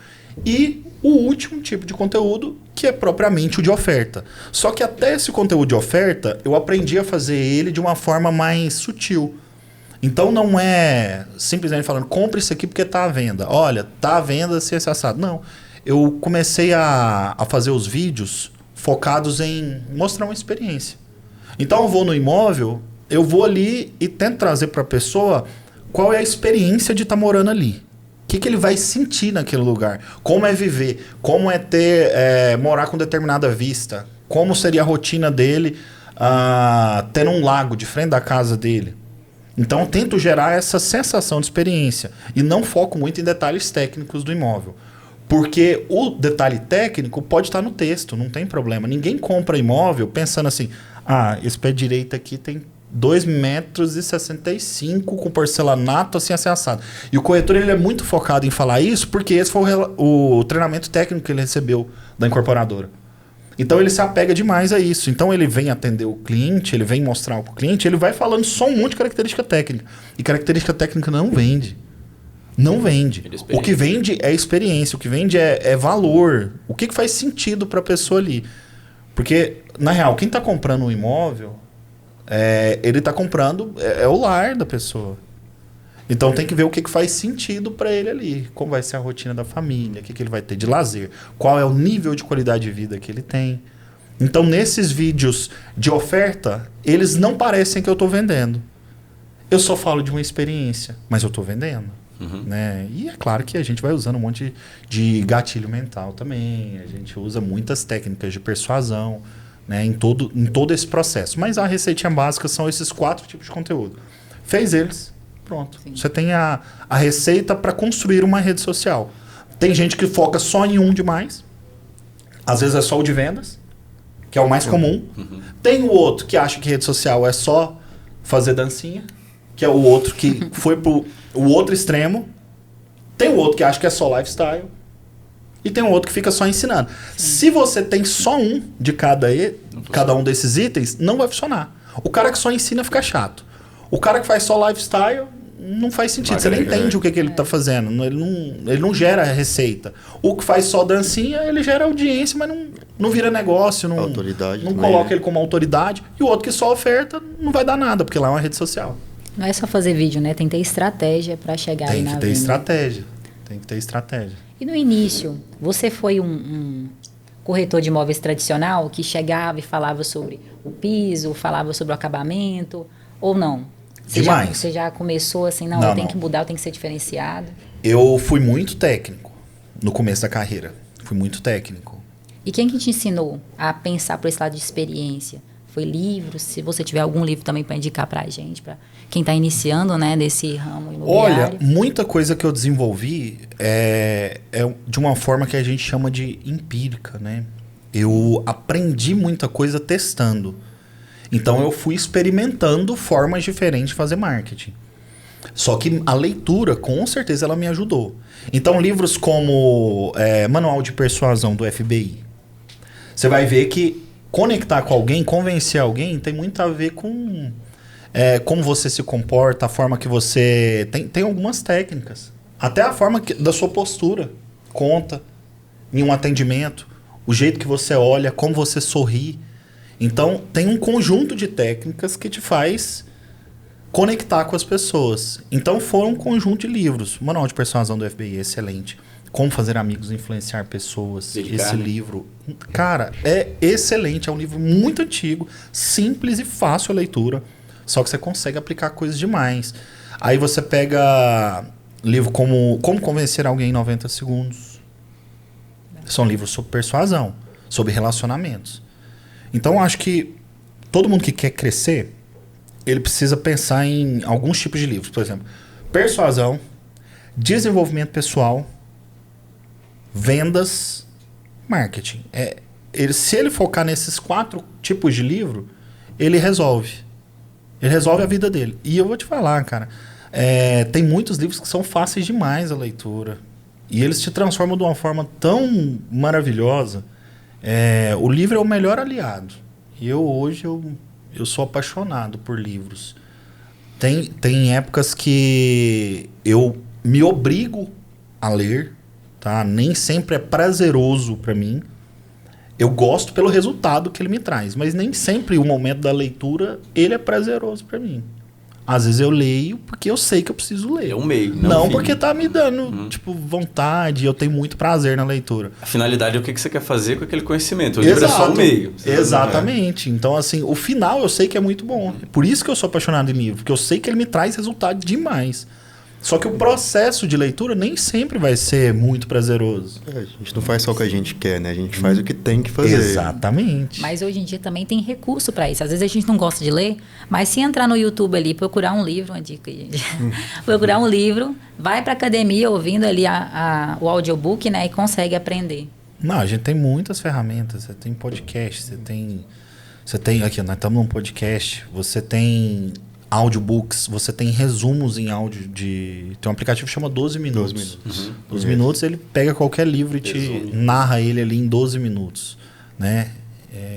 E o último tipo de conteúdo, que é propriamente o de oferta. Só que até esse conteúdo de oferta, eu aprendi a fazer ele de uma forma mais sutil. Então não é simplesmente falando, compre isso aqui porque está à venda. Olha, está à venda se esse assado. Não. Eu comecei a fazer os vídeos focados em mostrar uma experiência. Então eu vou no imóvel, eu vou ali e tento trazer para a pessoa qual é a experiência de estar morando ali. O que ele vai sentir naquele lugar? Como é viver? Como é morar com determinada vista? Como seria a rotina dele tendo um lago de frente da casa dele? Então eu tento gerar essa sensação de experiência e não foco muito em detalhes técnicos do imóvel. Porque o detalhe técnico pode estar no texto, não tem problema. Ninguém compra imóvel pensando assim, esse pé direito aqui tem 2,65 m com porcelanato assim assado. E o corretor ele é muito focado em falar isso porque esse foi o treinamento técnico que ele recebeu da incorporadora. Então ele se apega demais a isso. Então ele vem atender o cliente, ele vem mostrar para o cliente, ele vai falando só um monte de característica técnica. E característica técnica não vende. Não vende. O que vende é experiência, o que vende é valor. O que faz sentido para a pessoa ali. Porque, na real, quem está comprando um imóvel, ele está comprando, o lar da pessoa. Então tem que ver o que faz sentido para ele ali. Como vai ser a rotina da família, o que ele vai ter de lazer, qual é o nível de qualidade de vida que ele tem. Então nesses vídeos de oferta, eles não parecem que eu estou vendendo. Eu só falo de uma experiência, mas eu estou vendendo. Né? E é claro que a gente vai usando um monte de gatilho mental também. A gente usa muitas técnicas de persuasão, né, em todo esse processo. Mas a receitinha básica são esses 4 tipos de conteúdo. Fez eles, pronto. Sim. Você tem a receita para construir uma rede social. Tem gente que foca só em um demais. Às vezes é só o de vendas, que é o mais comum. Tem o outro que acha que rede social é só fazer dancinha, que é o outro que foi pro o outro extremo. Tem o outro que acha que é só lifestyle. E tem um outro que fica só ensinando. Sim. Se você tem só um de cada um desses itens, não vai funcionar. O cara que só ensina fica chato. O cara que faz só lifestyle não faz sentido. Você nem entende o que ele está fazendo. Ele não gera receita. O que faz só dancinha, ele gera audiência, mas não vira negócio. Não coloca ele como autoridade. E o outro que só oferta não vai dar nada, porque lá é uma rede social. Não é só fazer vídeo, né? Tem que ter estratégia para chegar aí na venda. Tem que ter estratégia. E no início, você foi um corretor de imóveis tradicional que chegava e falava sobre o piso, falava sobre o acabamento, ou não? Você já começou assim, eu tenho que mudar, eu tenho que ser diferenciado? Eu fui muito técnico no começo da carreira. Fui muito técnico. E quem que te ensinou a pensar por esse lado de experiência? Foi livro? Se você tiver algum livro também para indicar para a gente, para quem está iniciando, né, nesse ramo imobiliário. Olha, muita coisa que eu desenvolvi é de uma forma que a gente chama de empírica, né? Eu aprendi muita coisa testando. Então eu fui experimentando formas diferentes de fazer marketing. Só que a leitura, com certeza, ela me ajudou. Então livros como Manual de Persuasão do FBI. Você vai ver que conectar com alguém, convencer alguém, tem muito a ver com como você se comporta, a forma que você... Tem algumas técnicas. Até a forma da sua postura conta em um atendimento. O jeito que você olha, como você sorri. Então, tem um conjunto de técnicas que te faz conectar com as pessoas. Então, foram um conjunto de livros. Manual de Persuasão do FBI, excelente. Como Fazer Amigos e Influenciar Pessoas. Esse livro, cara, é excelente. É um livro muito antigo, simples e fácil a leitura. Só que você consegue aplicar coisas demais. Aí você pega livro como Convencer Alguém em 90 Segundos. São livros sobre persuasão, sobre relacionamentos. Então, eu acho que todo mundo que quer crescer, ele precisa pensar em alguns tipos de livros. Por exemplo, persuasão, desenvolvimento pessoal, vendas, marketing. Se ele focar nesses 4 tipos de livro, ele resolve. Ele resolve a vida dele. E eu vou te falar, cara, tem muitos livros que são fáceis demais a leitura. E eles te transformam de uma forma tão maravilhosa. O livro é o melhor aliado. E hoje eu sou apaixonado por livros. Tem épocas que eu me obrigo a ler, tá? Nem sempre é prazeroso para mim. Eu gosto pelo resultado que ele me traz, mas nem sempre o momento da leitura ele é prazeroso para mim. Às vezes eu leio porque eu sei que eu preciso ler. É um meio, não porque tá me dando vontade, eu tenho muito prazer na leitura. A finalidade é o que você quer fazer com aquele conhecimento. O livro é só um meio. Exatamente. Então, assim, o final eu sei que é muito bom. Por isso que eu sou apaixonado em livro, porque eu sei que ele me traz resultado demais. Só que o processo de leitura nem sempre vai ser muito prazeroso. A gente não faz só o que a gente quer, né? A gente faz o que tem que fazer. Exatamente. Mas hoje em dia também tem recurso para isso. Às vezes a gente não gosta de ler, mas se entrar no YouTube ali, procurar um livro, uma dica, gente. Procurar um livro, vai para academia ouvindo ali o audiobook, né? E consegue aprender. Não, a gente tem muitas ferramentas. Você tem podcast, você tem aqui, nós estamos num podcast, você tem audiobooks, você tem resumos em áudio tem um aplicativo que chama 12 Minutos. 12 minutos ele pega qualquer livro e te narra ele ali em 12 minutos, né?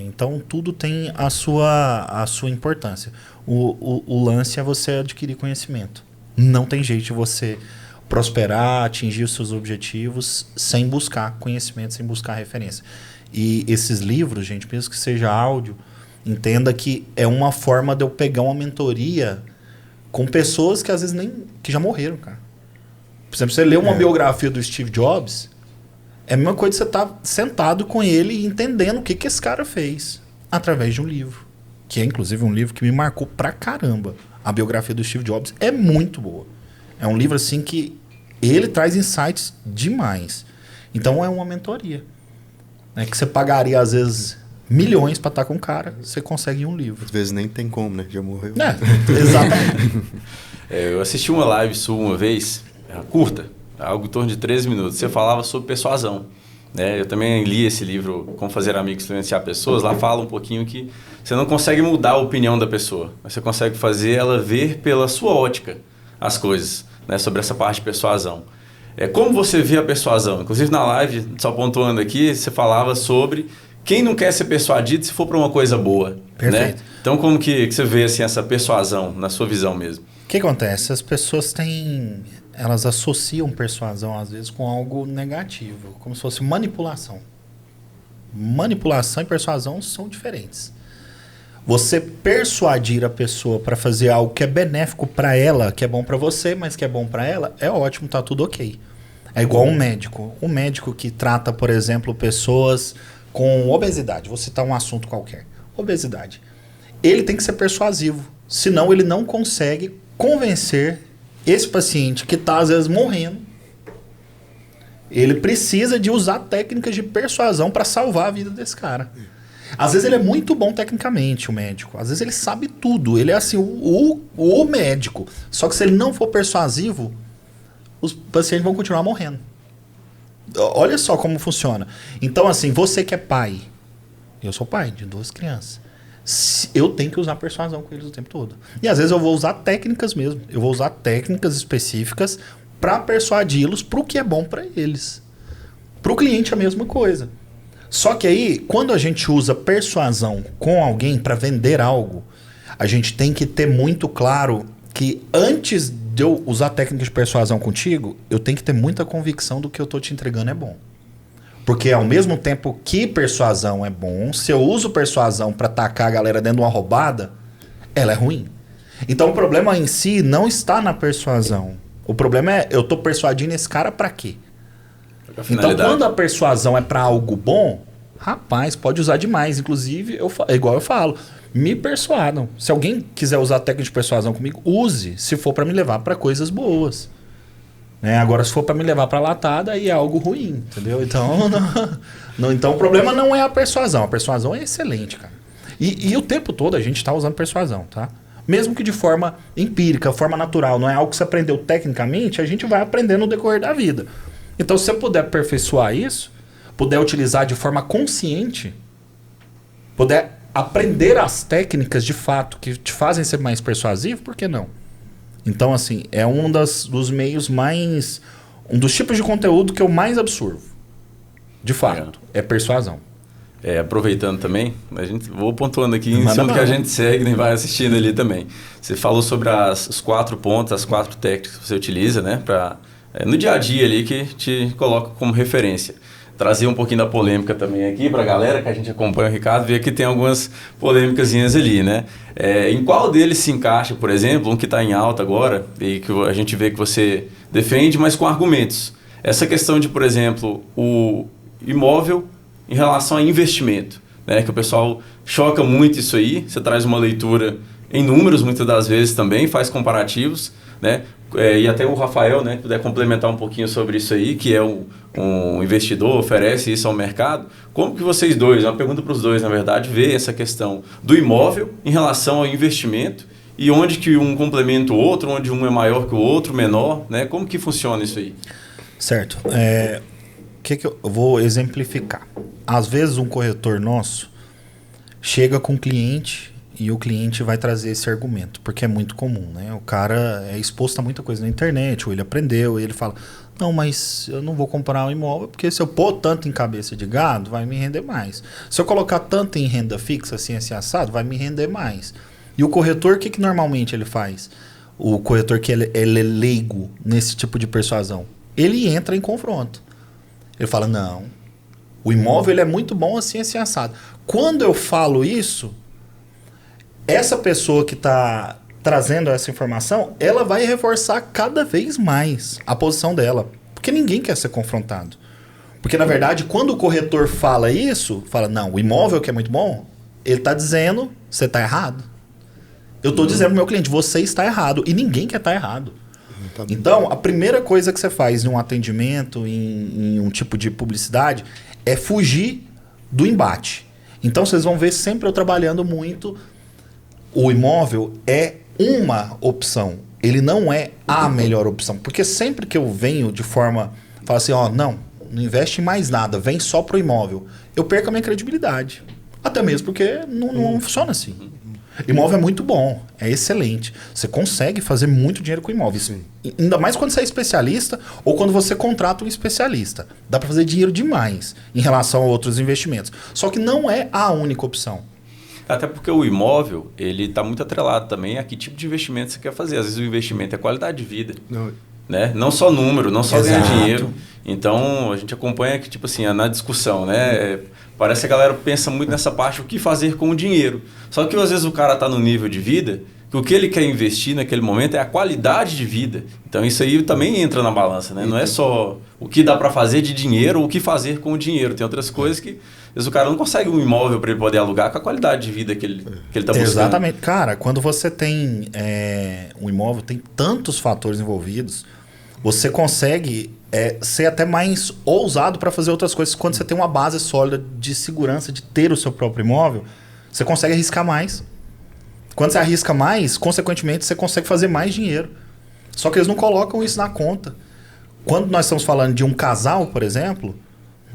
Então tudo tem a sua importância. O lance é você adquirir conhecimento. Não tem jeito de você prosperar, atingir os seus objetivos sem buscar conhecimento, sem buscar referência. E esses livros, gente, mesmo que seja áudio, entenda que é uma forma de eu pegar uma mentoria com pessoas que às vezes que já morreram, cara. Por exemplo, você lê uma biografia do Steve Jobs, é a mesma coisa de você estar sentado com ele e entendendo o que esse cara fez através de um livro. Que é, inclusive, um livro que me marcou pra caramba. A biografia do Steve Jobs é muito boa. É um livro, assim, que ele traz insights demais. Então, é uma mentoria. Né, que você pagaria, às vezes, milhões pra estar com o cara, você consegue um livro. Às vezes nem tem como, né? Já morreu. Exatamente. Eu assisti uma live sua uma vez, curta, algo em torno de 13 minutos. Você falava sobre persuasão. Né? Eu também li esse livro, Como Fazer Amigos e Influenciar Pessoas. Lá fala um pouquinho que você não consegue mudar a opinião da pessoa, mas você consegue fazer ela ver pela sua ótica as coisas, né? Sobre essa parte de persuasão. Como você vê a persuasão? Inclusive na live, só pontuando aqui, você falava sobre quem não quer ser persuadido se for para uma coisa boa. Perfeito. Né? Então, como que você vê assim, essa persuasão, na sua visão mesmo? O que acontece? As pessoas elas associam persuasão, às vezes, com algo negativo, como se fosse manipulação. Manipulação e persuasão são diferentes. Você persuadir a pessoa para fazer algo que é benéfico para ela, que é bom para você, mas que é bom para ela, é ótimo, tá tudo ok. É igual um médico. Um médico que trata, por exemplo, pessoas com obesidade. Vou citar um assunto qualquer. Obesidade. Ele tem que ser persuasivo. Senão ele não consegue convencer esse paciente que está, às vezes, morrendo. Ele precisa de usar técnicas de persuasão para salvar a vida desse cara. Às vezes ele é muito bom tecnicamente, o médico. Às vezes ele sabe tudo. Ele é assim, o médico. Só que se ele não for persuasivo, os pacientes vão continuar morrendo. Olha só como funciona. Então, assim, você que é pai, eu sou pai de 2 crianças, eu tenho que usar persuasão com eles o tempo todo. E às vezes eu vou usar técnicas mesmo. Eu vou usar técnicas específicas para persuadi-los para o que é bom para eles. Para o cliente a mesma coisa. Só que aí, quando a gente usa persuasão com alguém para vender algo, a gente tem que ter muito claro que antes de eu usar técnicas de persuasão contigo, eu tenho que ter muita convicção do que eu estou te entregando é bom. Porque ao mesmo tempo que persuasão é bom, se eu uso persuasão para atacar a galera dentro de uma roubada, ela é ruim. Então o problema em si não está na persuasão. O problema é, eu tô persuadindo esse cara para quê? Então quando a persuasão é para algo bom, rapaz, pode usar demais. Inclusive, igual eu falo, me persuadam. Se alguém quiser usar a técnica de persuasão comigo, use, se for para me levar para coisas boas. Agora, se for para me levar para latada, aí é algo ruim, entendeu? Então, então o problema não é a persuasão é excelente, cara. E o tempo todo a gente está usando persuasão, tá? Mesmo que de forma empírica, forma natural, não é algo que você aprendeu tecnicamente, a gente vai aprendendo no decorrer da vida. Então, se você puder aperfeiçoar isso, puder utilizar de forma consciente, puder aprender as técnicas de fato que te fazem ser mais persuasivo, por que não? Então, assim, é um dos meios mais... Um dos tipos de conteúdo que eu mais absorvo. De fato, é persuasão. Aproveitando também, vou pontuando aqui em cima do que a gente segue e vai assistindo ali também. Você falou sobre os 4 pontos, as 4 técnicas que você utiliza, né? No dia a dia ali que te coloca como referência. Trazer um pouquinho da polêmica também aqui para a galera que a gente acompanha o Ricardo, ver que tem algumas polêmicazinhas ali, né? Em qual deles se encaixa, por exemplo, um que está em alta agora e que a gente vê que você defende, mas com argumentos. Essa questão de, por exemplo, o imóvel em relação a investimento, né? Que o pessoal choca muito isso aí, você traz uma leitura em números muitas das vezes também, faz comparativos, né? E até o Rafael, né, puder complementar um pouquinho sobre isso aí, que é um investidor, oferece isso ao mercado. Como que vocês dois, uma pergunta para os dois, na verdade, vê essa questão do imóvel em relação ao investimento e onde que um complementa o outro, onde um é maior que o outro, menor, né? Como que funciona isso aí? Certo. Que eu vou exemplificar. Às vezes um corretor nosso chega com um cliente e o cliente vai trazer esse argumento, porque é muito comum, né? O cara é exposto a muita coisa na internet, ou ele aprendeu, e ele fala, não, mas eu não vou comprar um imóvel, porque se eu pôr tanto em cabeça de gado, vai me render mais. Se eu colocar tanto em renda fixa, assim assado, vai me render mais. E o corretor, o que normalmente ele faz? O corretor que ele é leigo nesse tipo de persuasão, ele entra em confronto. Ele fala, não, o imóvel ele é muito bom assim assado. Quando eu falo isso, essa pessoa que está trazendo essa informação, ela vai reforçar cada vez mais a posição dela. Porque ninguém quer ser confrontado. Porque, na verdade, quando o corretor fala isso, fala, não, o imóvel que é muito bom, ele está dizendo, você está errado. Eu estou dizendo pro meu cliente, você está errado. E ninguém quer estar errado. Então, a primeira coisa que você faz em um atendimento, em um tipo de publicidade, é fugir do embate. Então, vocês vão ver sempre eu trabalhando muito... O imóvel é uma opção. Ele não é a melhor opção. Porque sempre que eu venho de forma... Falo assim, não investe em mais nada. Vem só pro imóvel. Eu perco a minha credibilidade. Até mesmo porque não funciona assim. Imóvel é muito bom. É excelente. Você consegue fazer muito dinheiro com imóvel. Isso, ainda mais quando você é especialista ou quando você contrata um especialista. Dá para fazer dinheiro demais em relação a outros investimentos. Só que não é a única opção. Até porque o imóvel, ele está muito atrelado também a que tipo de investimento você quer fazer. Às vezes o investimento é qualidade de vida, né? Não só número, não só ganhar dinheiro. Então, a gente acompanha que, tipo assim, na discussão, né? Parece que a galera pensa muito nessa parte, o que fazer com o dinheiro. Só que às vezes o cara está no nível de vida que o que ele quer investir naquele momento é a qualidade de vida. Então, isso aí também entra na balança, né? Não é só o que dá para fazer de dinheiro ou o que fazer com o dinheiro. Tem outras coisas que... Às vezes o cara não consegue um imóvel para ele poder alugar com a qualidade de vida que ele está buscando. Exatamente. Cara, quando você tem um imóvel, tem tantos fatores envolvidos, você consegue ser até mais ousado para fazer outras coisas. Quando você tem uma base sólida de segurança, de ter o seu próprio imóvel, você consegue arriscar mais. Quando você arrisca mais, consequentemente, você consegue fazer mais dinheiro. Só que eles não colocam isso na conta. Quando nós estamos falando de um casal, por exemplo,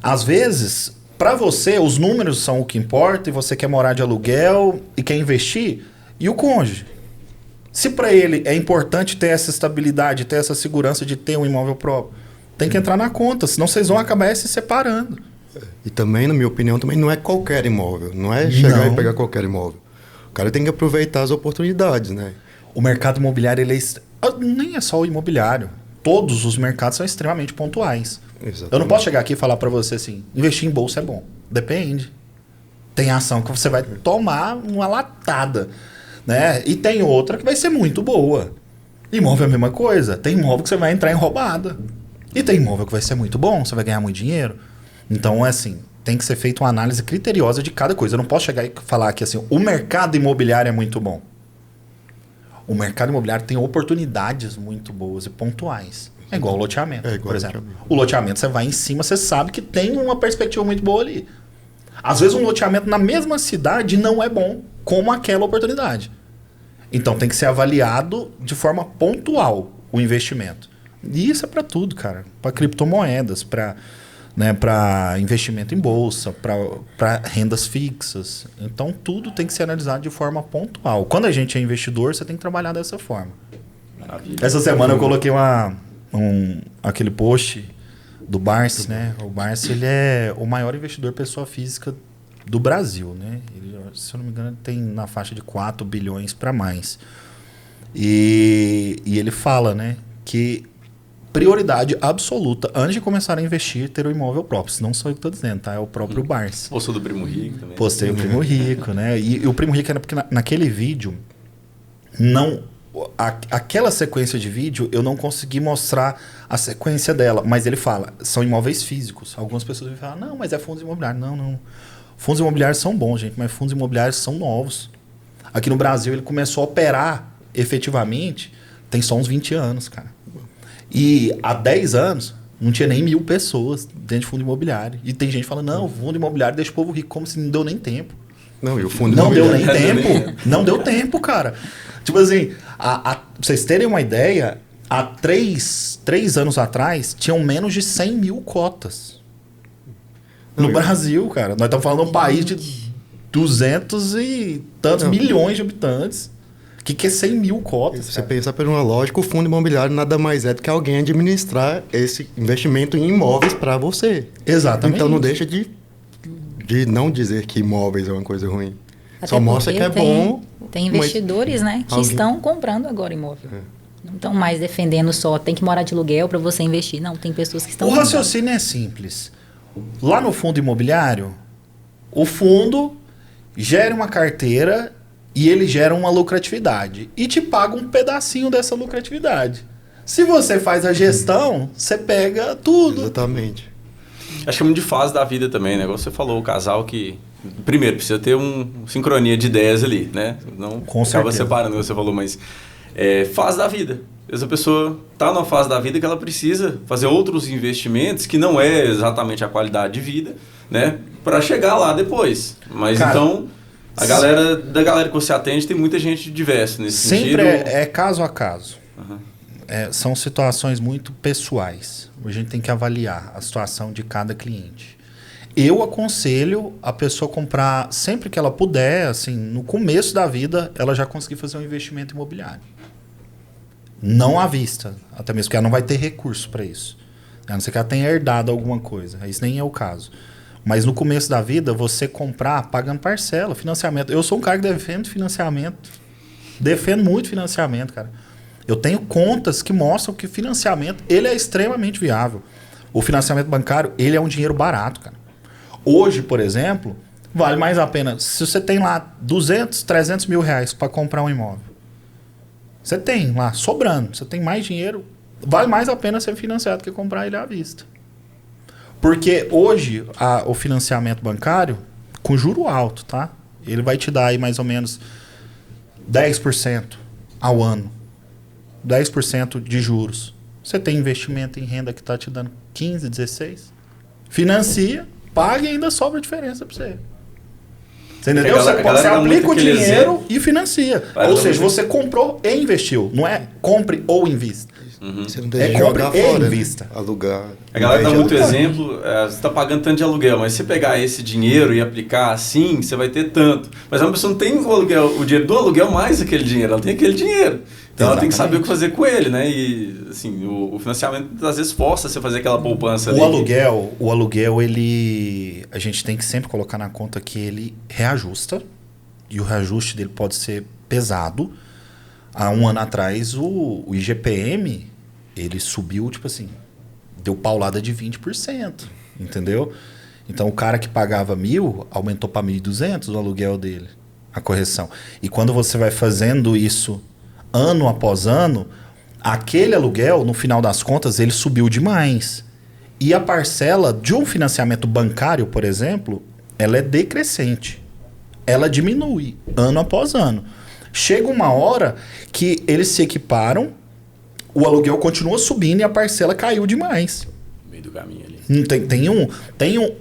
às vezes... Para você, os números são o que importa e você quer morar de aluguel e quer investir. E o cônjuge? Se para ele é importante ter essa estabilidade, ter essa segurança de ter um imóvel próprio, tem que entrar na conta, senão vocês vão acabar se separando. E também, na minha opinião, também não é qualquer imóvel. Não é chegar e pegar qualquer imóvel. O cara tem que aproveitar as oportunidades, né? O mercado imobiliário, nem é só o imobiliário. Todos os mercados são extremamente pontuais. Exatamente. Eu não posso chegar aqui e falar para você assim, investir em bolsa é bom. Depende. Tem ação que você vai tomar uma latada, né? E tem outra que vai ser muito boa. Imóvel é a mesma coisa. Tem imóvel que você vai entrar em roubada. E tem imóvel que vai ser muito bom, você vai ganhar muito dinheiro. Então, é assim, tem que ser feita uma análise criteriosa de cada coisa. Eu não posso chegar e falar que assim, o mercado imobiliário é muito bom. O mercado imobiliário tem oportunidades muito boas e pontuais. É igual o loteamento, por exemplo. O loteamento, você vai em cima, você sabe que tem uma perspectiva muito boa ali. Às vezes um loteamento na mesma cidade não é bom como aquela oportunidade. Então tem que ser avaliado de forma pontual o investimento. E isso é para tudo, cara. Para criptomoedas, para investimento em bolsa, para rendas fixas. Então tudo tem que ser analisado de forma pontual. Quando a gente é investidor, você tem que trabalhar dessa forma. Maravilha. Essa semana eu coloquei aquele post do Barsi, né? O Barsi, ele é o maior investidor pessoa física do Brasil, né? Ele, se eu não me engano, ele tem na faixa de 4 bilhões para mais. E ele fala, né, que prioridade absoluta, antes de começar a investir, ter o imóvel próprio. Isso não sou eu que estou dizendo, tá? É o próprio Barsi. Postou do Primo Rico também. Postei o Primo Rico, né? E o Primo Rico era porque naquele vídeo, aquela sequência de vídeo, eu não consegui mostrar a sequência dela. Mas ele fala, são imóveis físicos. Algumas pessoas vão falar, não, mas é fundos imobiliários. Não. Fundos imobiliários são bons, gente, mas fundos imobiliários são novos. Aqui no Brasil, ele começou a operar efetivamente, tem só uns 20 anos, cara. E há 10 anos, não tinha nem 1.000 pessoas dentro de fundo imobiliário. E tem gente falando, não, o fundo imobiliário deixa o povo rico, como se não deu nem tempo. Não, e o fundo não deu nem imobiliário... tempo. Não deu tempo, cara. Tipo assim, pra vocês terem uma ideia, há 3 anos atrás, tinham menos de 100 mil cotas. No Brasil, cara. Nós estamos falando de um país de 200 e tantos milhões de habitantes. O que é 100 mil cotas? Se você pensar por uma lógica, o fundo imobiliário nada mais é do que alguém administrar esse investimento em imóveis para você. Exatamente. Então não deixa de não dizer que imóveis é uma coisa ruim. Até só mostra que é bom. Tem investidores, né, que estão comprando agora imóvel. Não estão mais defendendo só, tem que morar de aluguel para você investir. Não, tem pessoas que estão... O raciocínio é simples. Lá no fundo imobiliário, o fundo gera uma carteira e ele gera uma lucratividade. E te paga um pedacinho dessa lucratividade. Se você faz a gestão, você pega tudo. Exatamente. Acho que é muito de fase da vida também, né? Igual você falou, o casal que... Primeiro, precisa ter uma sincronia de ideias ali, né? Não acaba separando, você falou, mas... fase da vida. Essa pessoa está numa fase da vida que ela precisa fazer outros investimentos que não é exatamente a qualidade de vida, né? Para chegar lá depois. Mas cara, então, da galera que você atende, tem muita gente diversa nesse sentido. Sempre é caso a caso. Uhum. São situações muito pessoais. A gente tem que avaliar a situação de cada cliente. Eu aconselho a pessoa comprar sempre que ela puder, assim, no começo da vida, ela já conseguir fazer um investimento imobiliário. Não à vista, até mesmo porque ela não vai ter recurso para isso. A não ser que ela tenha herdado alguma coisa. Isso nem é o caso. Mas no começo da vida, você comprar pagando parcela, financiamento. Eu sou um cara que defende financiamento. Defendo muito financiamento, cara. Eu tenho contas que mostram que financiamento ele é extremamente viável. O financiamento bancário, ele é um dinheiro barato, cara. Hoje, por exemplo, vale mais a pena. Se você tem lá 200, 300 mil reais para comprar um imóvel, você tem lá sobrando, você tem mais dinheiro, vale mais a pena ser financiado que comprar ele à vista. Porque hoje o financiamento bancário, com juro alto, tá? Ele vai te dar aí mais ou menos 10% ao ano. 10% de juros. Você tem investimento em renda que está te dando 15, 16. Financia, paga e ainda sobra diferença para você. Você entendeu? Você aplica o dinheiro e financia. Ou seja, você comprou e investiu. Não é compre ou invista. Uhum. Você não deixa jogar fora, invista. Né? Alugar. A galera dá muito exemplo, você está pagando tanto de aluguel, mas se você pegar esse dinheiro e aplicar assim, você vai ter tanto. Mas a pessoa não tem o dinheiro do aluguel mais aquele dinheiro, ela tem aquele dinheiro. Então ela tem que saber o que fazer com ele, né? E assim, o financiamento às vezes força você fazer aquela poupança ali. O aluguel, ele... A gente tem que sempre colocar na conta que ele reajusta. E o reajuste dele pode ser pesado. Há um ano atrás, o IGPM, ele subiu, tipo assim, deu paulada de 20%, entendeu? Então o cara que pagava 1.000 aumentou para 1.200 o aluguel dele, a correção. E quando você vai fazendo isso ano após ano, aquele aluguel, no final das contas, ele subiu demais. E a parcela de um financiamento bancário, por exemplo, ela é decrescente. Ela diminui ano após ano. Chega uma hora que eles se equiparam, o aluguel continua subindo e a parcela caiu demais. No meio do caminho ali.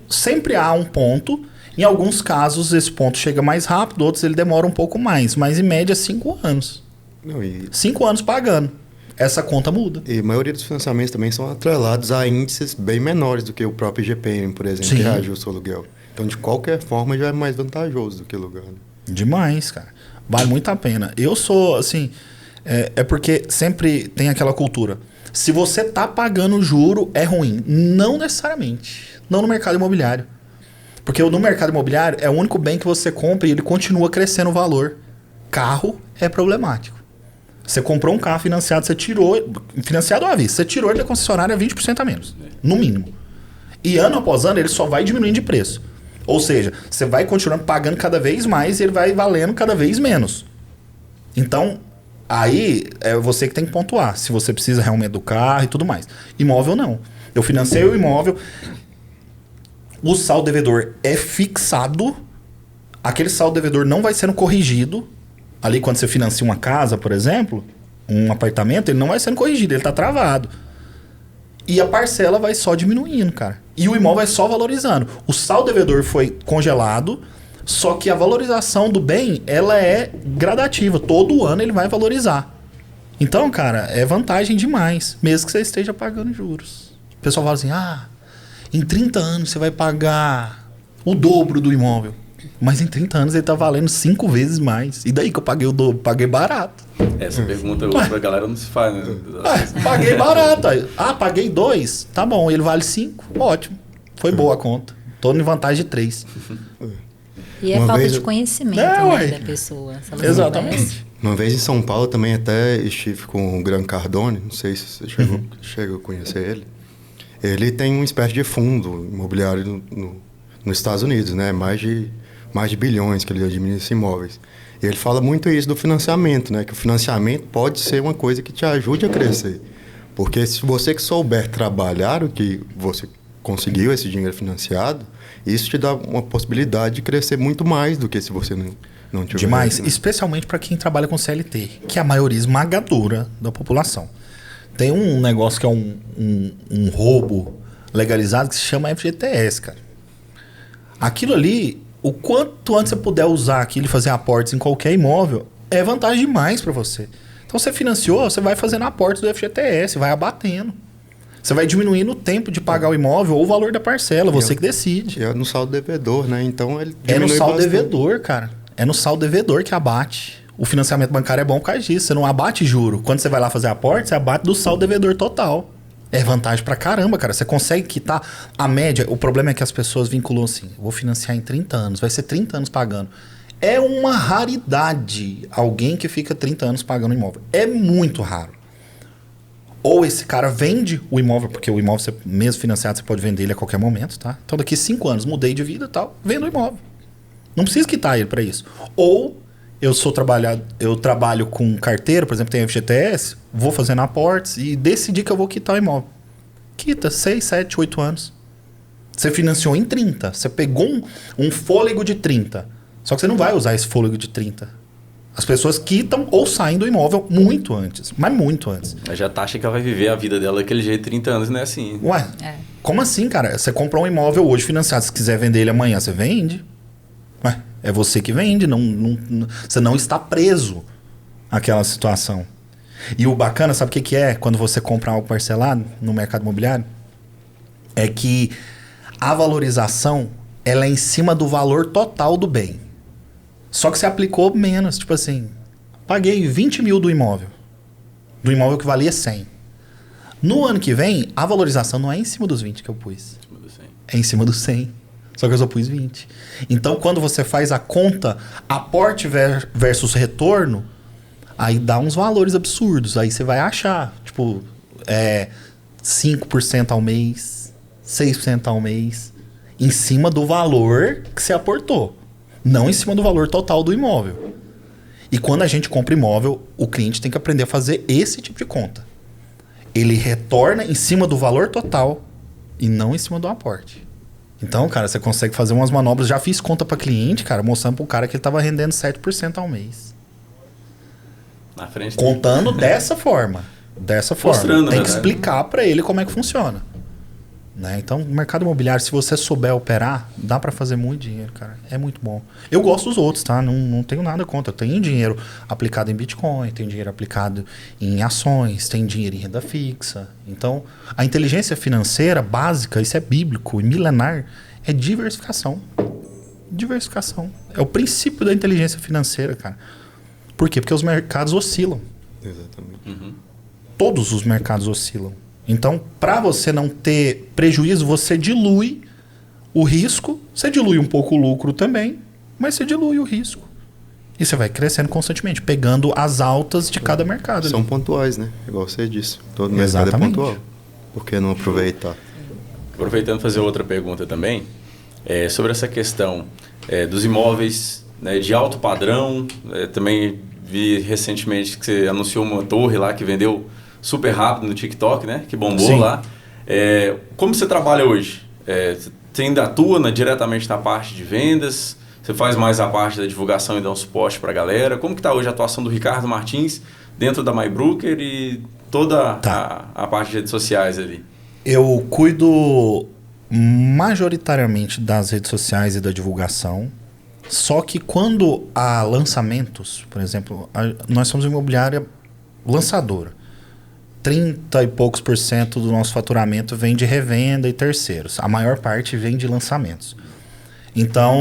Sempre há um ponto. Em alguns casos, esse ponto chega mais rápido, outros ele demora um pouco mais. Mas, em média, 5 anos. 5 anos pagando. Essa conta muda. E a maioria dos financiamentos também são atrelados a índices bem menores do que o próprio IGPM, por exemplo, que reajusta o aluguel. Então, de qualquer forma, já é mais vantajoso do que o aluguel. Demais, cara. Vale muito a pena. Eu sou, assim... É porque sempre tem aquela cultura. Se você tá pagando juro, é ruim. Não necessariamente. Não no mercado imobiliário. Porque no mercado imobiliário é o único bem que você compra e ele continua crescendo o valor. Carro é problemático. Você comprou um carro financiado, você tirou... Financiado à vista. Você tirou ele da concessionária 20% a menos. No mínimo. E ano após ano ele só vai diminuindo de preço. Ou seja, você vai continuando pagando cada vez mais e ele vai valendo cada vez menos. Então... Aí é você que tem que pontuar. Se você precisa realmente do carro e tudo mais. Imóvel não. Eu financei o imóvel. O saldo devedor é fixado. Aquele saldo devedor não vai sendo corrigido. Ali quando você financia uma casa, por exemplo, um apartamento, ele não vai sendo corrigido. Ele está travado. E a parcela vai só diminuindo, cara. E o imóvel vai só valorizando. O saldo devedor foi congelado. Só que a valorização do bem, ela é gradativa. Todo ano ele vai valorizar. Então, cara, é vantagem demais. Mesmo que você esteja pagando juros. O pessoal fala assim, em 30 anos você vai pagar o dobro do imóvel. Mas em 30 anos ele tá valendo 5 vezes mais. E daí que eu paguei o dobro? Paguei barato. Essa pergunta pra galera não se faz, né? Paguei barato. Paguei 2. Tá bom, ele vale 5. Ótimo. Foi boa a conta. Tô em vantagem de 3. E é falta de conhecimento da pessoa. Exatamente. Uma vez em São Paulo também até estive com o Gran Cardone, não sei se você chegou a conhecer ele. Ele tem uma espécie de fundo imobiliário nos Estados Unidos, né? Mais de bilhões que ele administra imóveis. E ele fala muito isso do financiamento, né? Que o financiamento pode ser uma coisa que te ajude a crescer. Porque se você que souber trabalhar o que você conseguiu esse dinheiro financiado, isso te dá uma possibilidade de crescer muito mais do que se você não tiver. Demais, especialmente para quem trabalha com CLT, que é a maioria esmagadora da população. Tem um negócio que é um roubo legalizado que se chama FGTS, cara. Aquilo ali, o quanto antes você puder usar aquilo e fazer aportes em qualquer imóvel, é vantagem demais para você. Então você financiou, você vai fazendo aportes do FGTS, vai abatendo. Você vai diminuindo o tempo de pagar o imóvel ou o valor da parcela, você que decide. É no saldo devedor, né? Então ele é no saldo devedor, cara. É no saldo devedor que abate. O financiamento bancário é bom por causa disso. Você não abate juro. Quando você vai lá fazer aporte, você abate do saldo devedor total. É vantagem pra caramba, cara. Você consegue quitar a média. O problema é que as pessoas vinculam assim. Vou financiar em 30 anos. Vai ser 30 anos pagando. É uma raridade alguém que fica 30 anos pagando imóvel. É muito raro. Ou esse cara vende o imóvel, porque o imóvel, você, mesmo financiado, você pode vender ele a qualquer momento, tá? Então daqui 5 anos, mudei de vida e tal, vendo o imóvel. Não preciso quitar ele para isso. Ou eu trabalho com carteira, por exemplo, tem FGTS, vou fazendo aportes e decidi que eu vou quitar o imóvel. Quita 6, 7, 8 anos. Você financiou em 30, você pegou um fôlego de 30. Só que você não vai usar esse fôlego de 30. As pessoas quitam ou saem do imóvel muito antes. Mas muito antes. Mas já acha que ela vai viver a vida dela daquele jeito 30 anos, não é assim. Ué, como assim, cara? Você comprou um imóvel hoje financiado. Se quiser vender ele amanhã, você vende. Ué, é você que vende. Você não está preso àquela situação. E o bacana, sabe o que é? Quando você compra algo parcelado no mercado imobiliário, é que a valorização ela é em cima do valor total do bem. Só que você aplicou menos, tipo assim, paguei 20 mil do imóvel que valia 100. No ano que vem, a valorização não é em cima dos 20 que eu pus. É em cima dos 100. Só que eu só pus 20. Então, quando você faz a conta, aporte versus retorno, aí dá uns valores absurdos. Aí você vai achar, tipo, 5% ao mês, 6% ao mês, em cima do valor que você aportou, não em cima do valor total do imóvel. E quando a gente compra imóvel, o cliente tem que aprender a fazer esse tipo de conta. Ele retorna em cima do valor total e não em cima do aporte. Então, cara, você consegue fazer umas manobras. Já fiz conta para cliente, cara, mostrando pro cara que ele tava rendendo 7% ao mês. Na frente contando dessa forma. Dessa forma. Mostrando, tem que explicar para ele como é que funciona. Né? Então, o mercado imobiliário, se você souber operar, dá para fazer muito dinheiro, cara. É muito bom. Eu gosto dos outros, tá? Não tenho nada contra. Eu tenho dinheiro aplicado em Bitcoin, tenho dinheiro aplicado em ações, tenho dinheiro em renda fixa. Então, a inteligência financeira básica, isso é bíblico e milenar, é diversificação. Diversificação. É o princípio da inteligência financeira, cara. Por quê? Porque os mercados oscilam. Exatamente. Uhum. Todos os mercados oscilam. Então, para você não ter prejuízo, você dilui o risco, você dilui um pouco o lucro também, mas você dilui o risco. E você vai crescendo constantemente, pegando as altas de cada mercado. São pontuais, né? Igual você disse. Todo mercado é pontual. Por que não aproveitar? Aproveitando fazer outra pergunta também, sobre essa questão dos imóveis, né, de alto padrão. Também vi recentemente que você anunciou uma torre lá que vendeu super rápido no TikTok, né? Que bombou. Sim. Lá. Como você trabalha hoje? Você ainda atua diretamente na parte de vendas? Você faz mais a parte da divulgação e dá um suporte para a galera? Como que está hoje a atuação do Ricardo Martins dentro da MyBroker e toda a parte de redes sociais ali? Eu cuido majoritariamente das redes sociais e da divulgação. Só que quando há lançamentos, por exemplo, nós somos uma imobiliária lançadora. 30 e poucos % do nosso faturamento vem de revenda e terceiros. A maior parte vem de lançamentos. Então,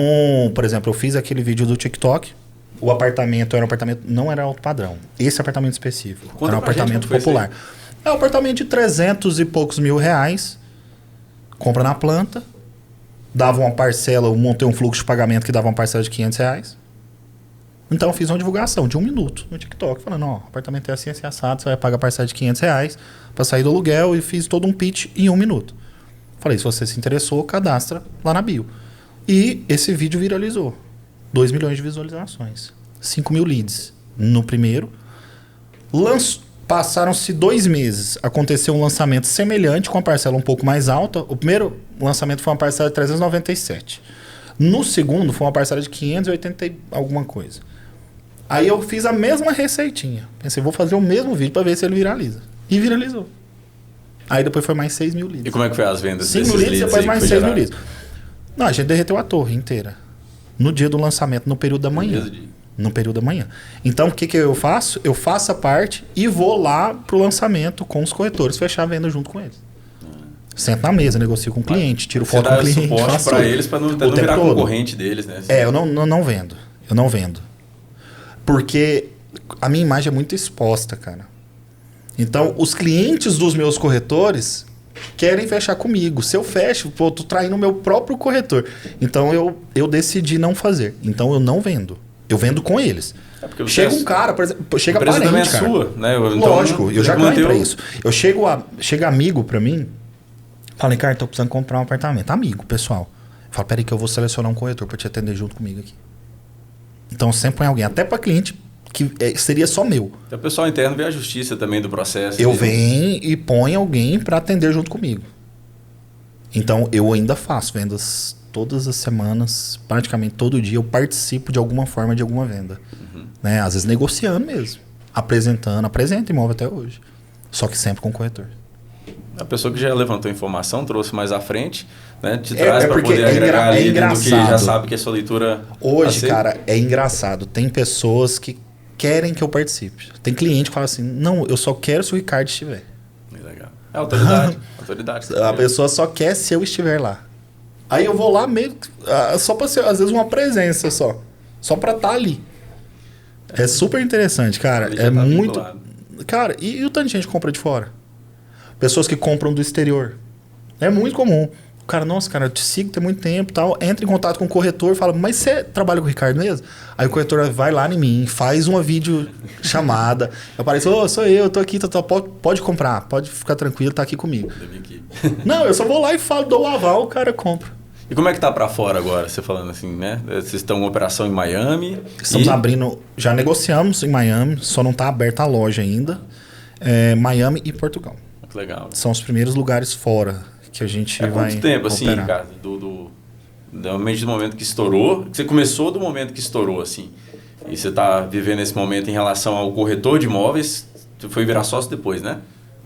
por exemplo, eu fiz aquele vídeo do TikTok. O apartamento era um apartamento, não era alto padrão. Esse apartamento específico. Era um apartamento popular. É um apartamento de 300 e poucos mil reais. Compra na planta. Dava uma parcela, eu montei um fluxo de pagamento que dava uma parcela de 500 reais. Então eu fiz uma divulgação de 1 minuto no TikTok, falando, ó, apartamento é assim, assim, assado, você vai pagar a parcela de 500 reais para sair do aluguel, e fiz todo um pitch em 1 minuto. Falei, se você se interessou, cadastra lá na bio. E esse vídeo viralizou. 2 milhões de visualizações. 5 mil leads no primeiro. Passaram-se 2 meses, aconteceu um lançamento semelhante com a parcela um pouco mais alta. O primeiro lançamento foi uma parcela de 397. No segundo foi uma parcela de 580 e alguma coisa. Aí eu fiz a mesma receitinha. Pensei, vou fazer o mesmo vídeo para ver se ele viraliza. E viralizou. Aí depois foi mais 6 mil leads. E como é que foi as vendas 5 mil leads, depois mais 6 mil leads. Não, a gente derreteu a torre inteira. No dia do lançamento, no período da manhã. No período da manhã. Então, o que eu faço? Eu faço a parte e vou lá pro lançamento com os corretores, fechar a venda junto com eles. Sento na mesa, negocio com o cliente, tiro foto com o cliente. Você dá suporte para eles para não virar concorrente deles, né? Eu não vendo. Eu não vendo. Porque a minha imagem é muito exposta, cara. Então, os clientes dos meus corretores querem fechar comigo. Se eu fecho, eu tô traindo o meu próprio corretor. Então, eu decidi não fazer. Então, eu não vendo. Eu vendo com eles. Chega um cara, por exemplo, chega parente, também é cara. Sua, né? Então, lógico, eu já ganhei pra isso. Chega amigo pra mim, fala, Ricardo, tô precisando comprar um apartamento. Amigo, pessoal. Fala, peraí que eu vou selecionar um corretor pra te atender junto comigo aqui. Então sempre põe alguém, até para cliente que seria só meu. Então o pessoal interno vê a justiça também do processo. Eu venho e ponho alguém para atender junto comigo. Então eu ainda faço vendas todas as semanas, praticamente todo dia eu participo de alguma forma de alguma venda. Uhum. Né? Às vezes negociando mesmo, apresento imóvel até hoje. Só que sempre com corretor. A pessoa que já levantou informação, trouxe mais à frente, né? Te traz para poder agregar ali dentro do que já sabe que a sua leitura... Hoje, cara, é engraçado. Tem pessoas que querem que eu participe. Tem cliente que fala assim, não, eu só quero se o Ricardo estiver. Legal. É autoridade. Autoridade. A pessoa só quer se eu estiver lá. Aí eu vou lá meio... só para ser, às vezes, uma presença só. Só para estar ali. É super interessante, cara. É muito... Vinculado. Cara, e o tanto de gente que compra de fora? Pessoas que compram do exterior. É muito comum. cara, nossa, cara, eu te sigo tem muito tempo e tal. Entra em contato com o corretor, fala, mas você trabalha com o Ricardo mesmo? Aí o corretor vai lá em mim, faz uma videochamada. Eu apareço, sou eu, tô aqui, pode comprar, pode ficar tranquilo, tá aqui comigo. Não, eu só vou lá e falo, dou o aval, o cara compra. E como é que tá para fora agora, você falando assim, né? Vocês estão em operação em Miami? Estamos abrindo, já negociamos em Miami, só não tá aberta a loja ainda. Miami e Portugal. Que legal. São os primeiros lugares fora que a gente vai quanto tempo, assim, operar. Ricardo, do momento que estourou, que você começou do momento que estourou, assim, e você está vivendo esse momento em relação ao corretor de imóveis, você foi virar sócio depois, né?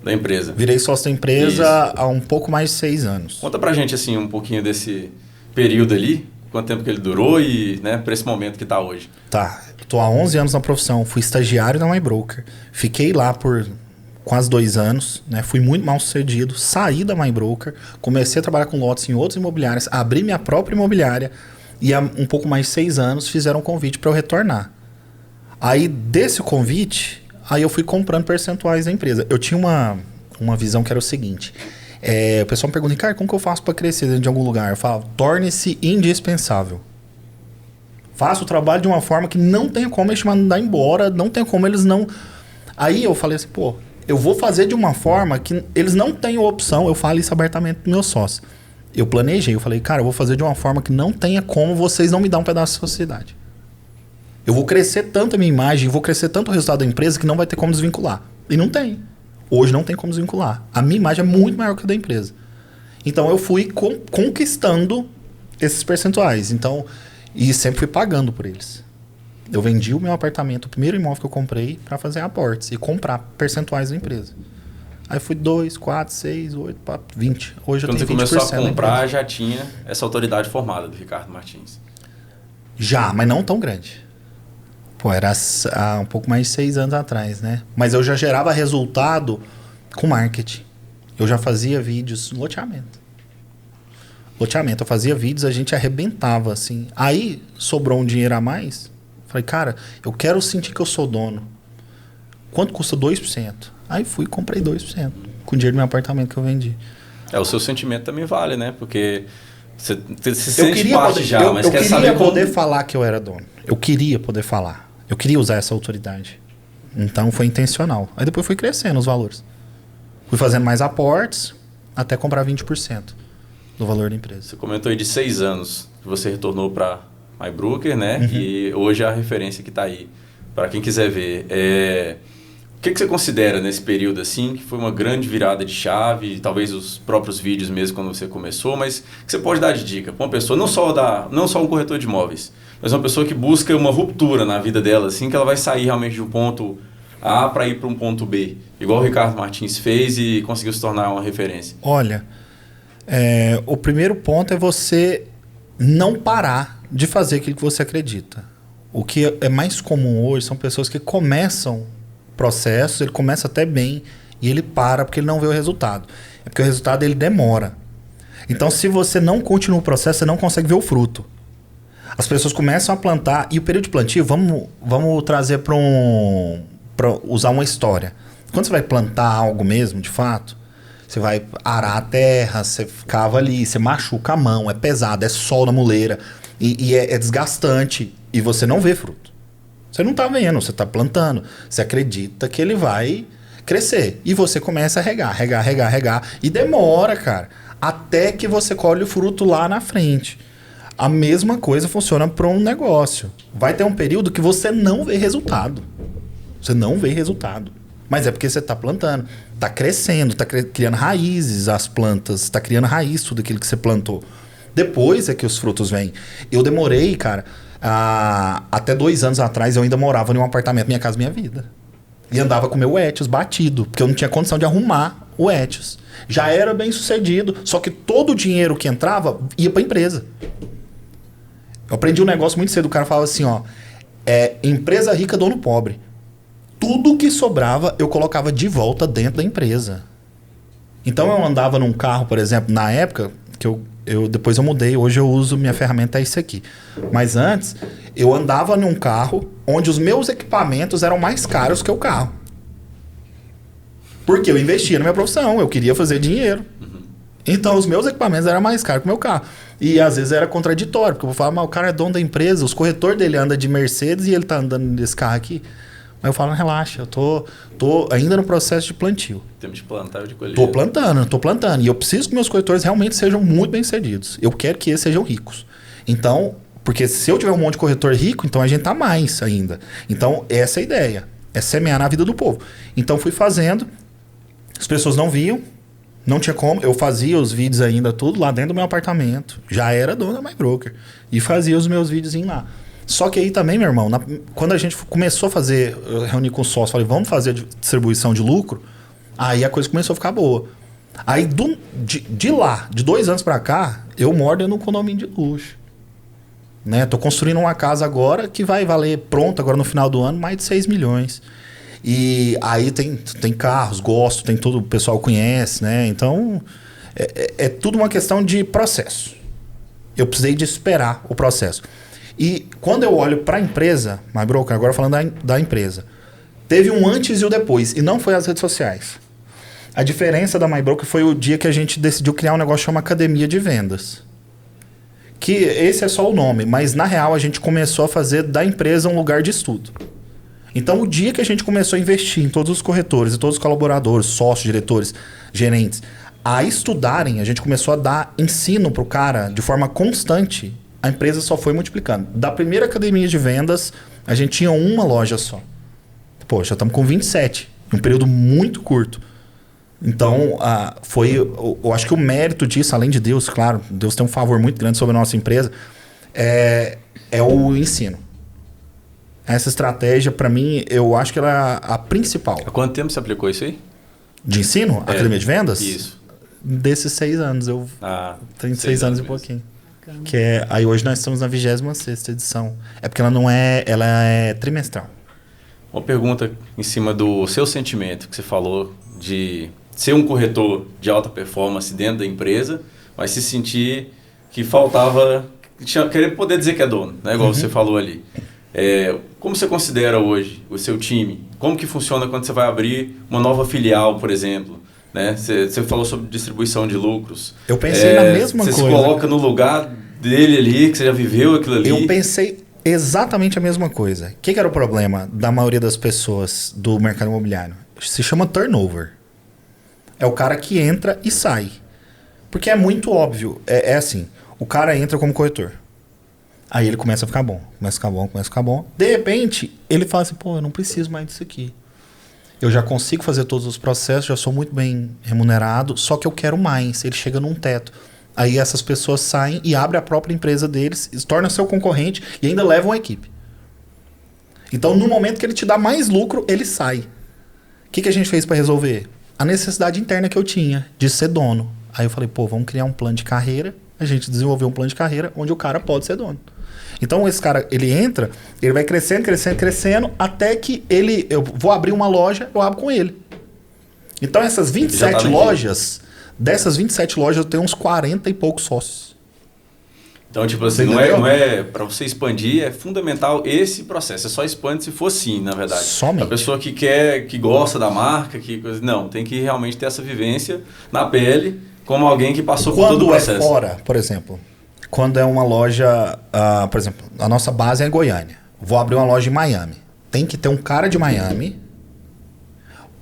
Da empresa. Virei sócio da empresa há um pouco mais de 6 anos. Conta pra gente, assim, um pouquinho desse período ali, quanto tempo que ele durou e, né, para esse momento que está hoje. Tá, tô há 11 anos na profissão, fui estagiário da MyBroker, fiquei lá por quase 2 anos, né? Fui muito mal sucedido, saí da MyBroker, comecei a trabalhar com lotes em outras imobiliárias, abri minha própria imobiliária e há um pouco mais de 6 anos fizeram um convite para eu retornar. Aí desse convite, aí eu fui comprando percentuais da empresa. Eu tinha uma visão que era o seguinte, o pessoal me pergunta, Ricardo, como que eu faço para crescer dentro de algum lugar? Eu falo, torne-se indispensável. Faça o trabalho de uma forma que não tenha como eles te mandar embora, não tenha como eles não... Aí eu falei assim, pô, eu vou fazer de uma forma que eles não tenham opção. Eu falo isso abertamente pro meu sócio. Eu planejei, eu falei, cara, eu vou fazer de uma forma que não tenha como vocês não me dar um pedaço da sociedade. Eu vou crescer tanto a minha imagem, vou crescer tanto o resultado da empresa que não vai ter como desvincular. E não tem. Hoje não tem como desvincular. A minha imagem é muito maior que a da empresa. Então eu fui conquistando esses percentuais. Então, e sempre fui pagando por eles. Eu vendi o meu apartamento, o primeiro imóvel que eu comprei, para fazer aportes e comprar percentuais da empresa. Aí fui 2, 4, 6, 8, 20. Hoje quando eu tenho 20%. Quando você começou a comprar, já tinha essa autoridade formada do Ricardo Martins. Já, mas não tão grande. Pô, era há um pouco mais de 6 anos atrás, né? Mas eu já gerava resultado com marketing. Eu já fazia vídeos, loteamento. Eu fazia vídeos, a gente arrebentava, assim. Aí, sobrou um dinheiro a mais. Falei, cara, eu quero sentir que eu sou dono. Quanto custa 2%? Aí fui e comprei 2%. Com o dinheiro do meu apartamento que eu vendi. O seu sentimento também vale, né? Porque você se sente parte já, mas quer saber Eu queria poder falar que eu era dono. Eu queria poder falar. Eu queria usar essa autoridade. Então foi intencional. Aí depois fui crescendo os valores. Fui fazendo mais aportes até comprar 20% do valor da empresa. Você comentou aí de 6 anos que você retornou para MyBroker, né? Uhum. E hoje é a referência que está aí. Para quem quiser ver. O que você considera nesse período assim, que foi uma grande virada de chave, talvez os próprios vídeos mesmo quando você começou, mas que você pode dar de dica para uma pessoa, não só um corretor de imóveis, mas uma pessoa que busca uma ruptura na vida dela, assim, que ela vai sair realmente de um ponto A para ir para um ponto B, igual o Ricardo Martins fez e conseguiu se tornar uma referência? Olha, o primeiro ponto é você não parar de fazer aquilo que você acredita. O que é mais comum hoje são pessoas que começam processos, ele começa até bem e ele para porque ele não vê o resultado. É porque o resultado ele demora. Então, se você não continua o processo, você não consegue ver o fruto. As pessoas começam a plantar e o período de plantio, vamos trazer para usar uma história. Quando você vai plantar algo mesmo, de fato, você vai arar a terra, você cava ali, você machuca a mão, é pesado, é sol na muleira e é desgastante e você não vê fruto. Você não está vendo, você está plantando. Você acredita que ele vai crescer. E você começa a regar. E demora, cara. Até que você colhe o fruto lá na frente. A mesma coisa funciona para um negócio. Vai ter um período que você não vê resultado. Você não vê resultado. Mas é porque você está plantando. Está crescendo, está criando raízes as plantas. Está criando raiz tudo aquilo que você plantou. Depois é que os frutos vêm. Eu demorei, cara... até 2 anos atrás eu ainda morava em um apartamento Minha Casa Minha Vida. E andava com o meu Etios batido, porque eu não tinha condição de arrumar o Etios. Já era bem sucedido, só que todo o dinheiro que entrava ia para a empresa. Eu aprendi um negócio muito cedo, o cara falava assim, empresa rica, dono pobre. Tudo que sobrava eu colocava de volta dentro da empresa. Então eu andava num carro, por exemplo, na época que depois eu mudei, hoje eu uso, minha ferramenta é isso aqui. Mas antes, eu andava num carro onde os meus equipamentos eram mais caros que o carro. Porque eu investia na minha profissão, eu queria fazer dinheiro. Então, os meus equipamentos eram mais caros que o meu carro. E às vezes era contraditório, porque eu vou falar, mas o cara é dono da empresa, os corretores dele andam de Mercedes e ele tá andando nesse carro aqui. Mas eu falo, relaxa, eu tô ainda no processo de plantio. Temos de plantar ou de colher. Tô plantando. E eu preciso que meus corretores realmente sejam muito bem-sucedidos. Eu quero que eles sejam ricos. Então, porque se eu tiver um monte de corretor rico, então a gente tá mais ainda. Então, essa é a ideia. É semear na vida do povo. Então, fui fazendo. As pessoas não viam. Não tinha como. Eu fazia os vídeos ainda tudo lá dentro do meu apartamento. Já era dono da MyBroker. E fazia os meus vídeos lá. Só que aí também, meu irmão, quando a gente começou a fazer, eu reuni com o sócio, falei, vamos fazer distribuição de lucro, aí a coisa começou a ficar boa. Aí de lá, de 2 anos pra cá, eu moro dentro de um condomínio de luxo. Né? Tô construindo uma casa agora que vai valer, pronto, agora no final do ano, mais de 6 milhões. E aí tem carros, gosto, tem tudo, o pessoal conhece, né? Então, é tudo uma questão de processo. Eu precisei de esperar o processo. E quando eu olho para a empresa, MyBroker, agora falando da empresa, teve um antes e o depois, e não foi as redes sociais. A diferença da MyBroker foi o dia que a gente decidiu criar um negócio chamado Academia de Vendas. Que esse é só o nome, mas na real a gente começou a fazer da empresa um lugar de estudo. Então o dia que a gente começou a investir em todos os corretores, e todos os colaboradores, sócios, diretores, gerentes, a estudarem, a gente começou a dar ensino para o cara de forma constante. A empresa só foi multiplicando. Da primeira academia de vendas, a gente tinha uma loja só. Pô, já estamos com 27. Em um período muito curto. Então, eu acho que o mérito disso, além de Deus, claro, Deus tem um favor muito grande sobre a nossa empresa, é o ensino. Essa estratégia, para mim, eu acho que ela é a principal. Há quanto tempo você aplicou isso aí? De ensino? Academia de vendas? Isso. Desses 6 anos. Eu tenho 6 anos e pouquinho. Aí hoje nós estamos na 26ª edição. É porque ela é trimestral. Uma pergunta em cima do seu sentimento, que você falou de ser um corretor de alta performance dentro da empresa, mas se sentir que faltava, querer poder dizer que é dono, né? Igual você falou ali. Como você considera hoje o seu time? Como que funciona quando você vai abrir uma nova filial, por exemplo? Né? Você falou sobre distribuição de lucros. Eu pensei na mesma coisa. Você se coloca no lugar dele ali, que você já viveu aquilo ali. Eu pensei exatamente a mesma coisa. O que era o problema da maioria das pessoas do mercado imobiliário? Se chama turnover. É o cara que entra e sai. Porque é muito óbvio. É assim, o cara entra como corretor. Aí ele começa a ficar bom. Começa a ficar bom. De repente, ele fala assim, pô, eu não preciso mais disso aqui. Eu já consigo fazer todos os processos, já sou muito bem remunerado, só que eu quero mais. Ele chega num teto. Aí essas pessoas saem e abrem a própria empresa deles, se torna seu concorrente e ainda levam a equipe. Então, no momento que ele te dá mais lucro, ele sai. O que a gente fez para resolver? A necessidade interna que eu tinha de ser dono. Aí eu falei, pô, vamos criar um plano de carreira. A gente desenvolveu um plano de carreira onde o cara pode ser dono. Então, esse cara, ele entra, ele vai crescendo, até que eu vou abrir uma loja, eu abro com ele. Então, essas 27 lojas, dessas 27 lojas, eu tenho uns 40 e poucos sócios. Então, tipo assim, não é para você expandir, é fundamental esse processo. Você só expande se for sim, na verdade. Somente. A pessoa que gosta da marca, não, tem que realmente ter essa vivência na pele, como alguém que passou por todo o processo. Quando é fora, por exemplo, quando é uma loja, por exemplo, a nossa base é em Goiânia. Vou abrir uma loja em Miami. Tem que ter um cara de Miami,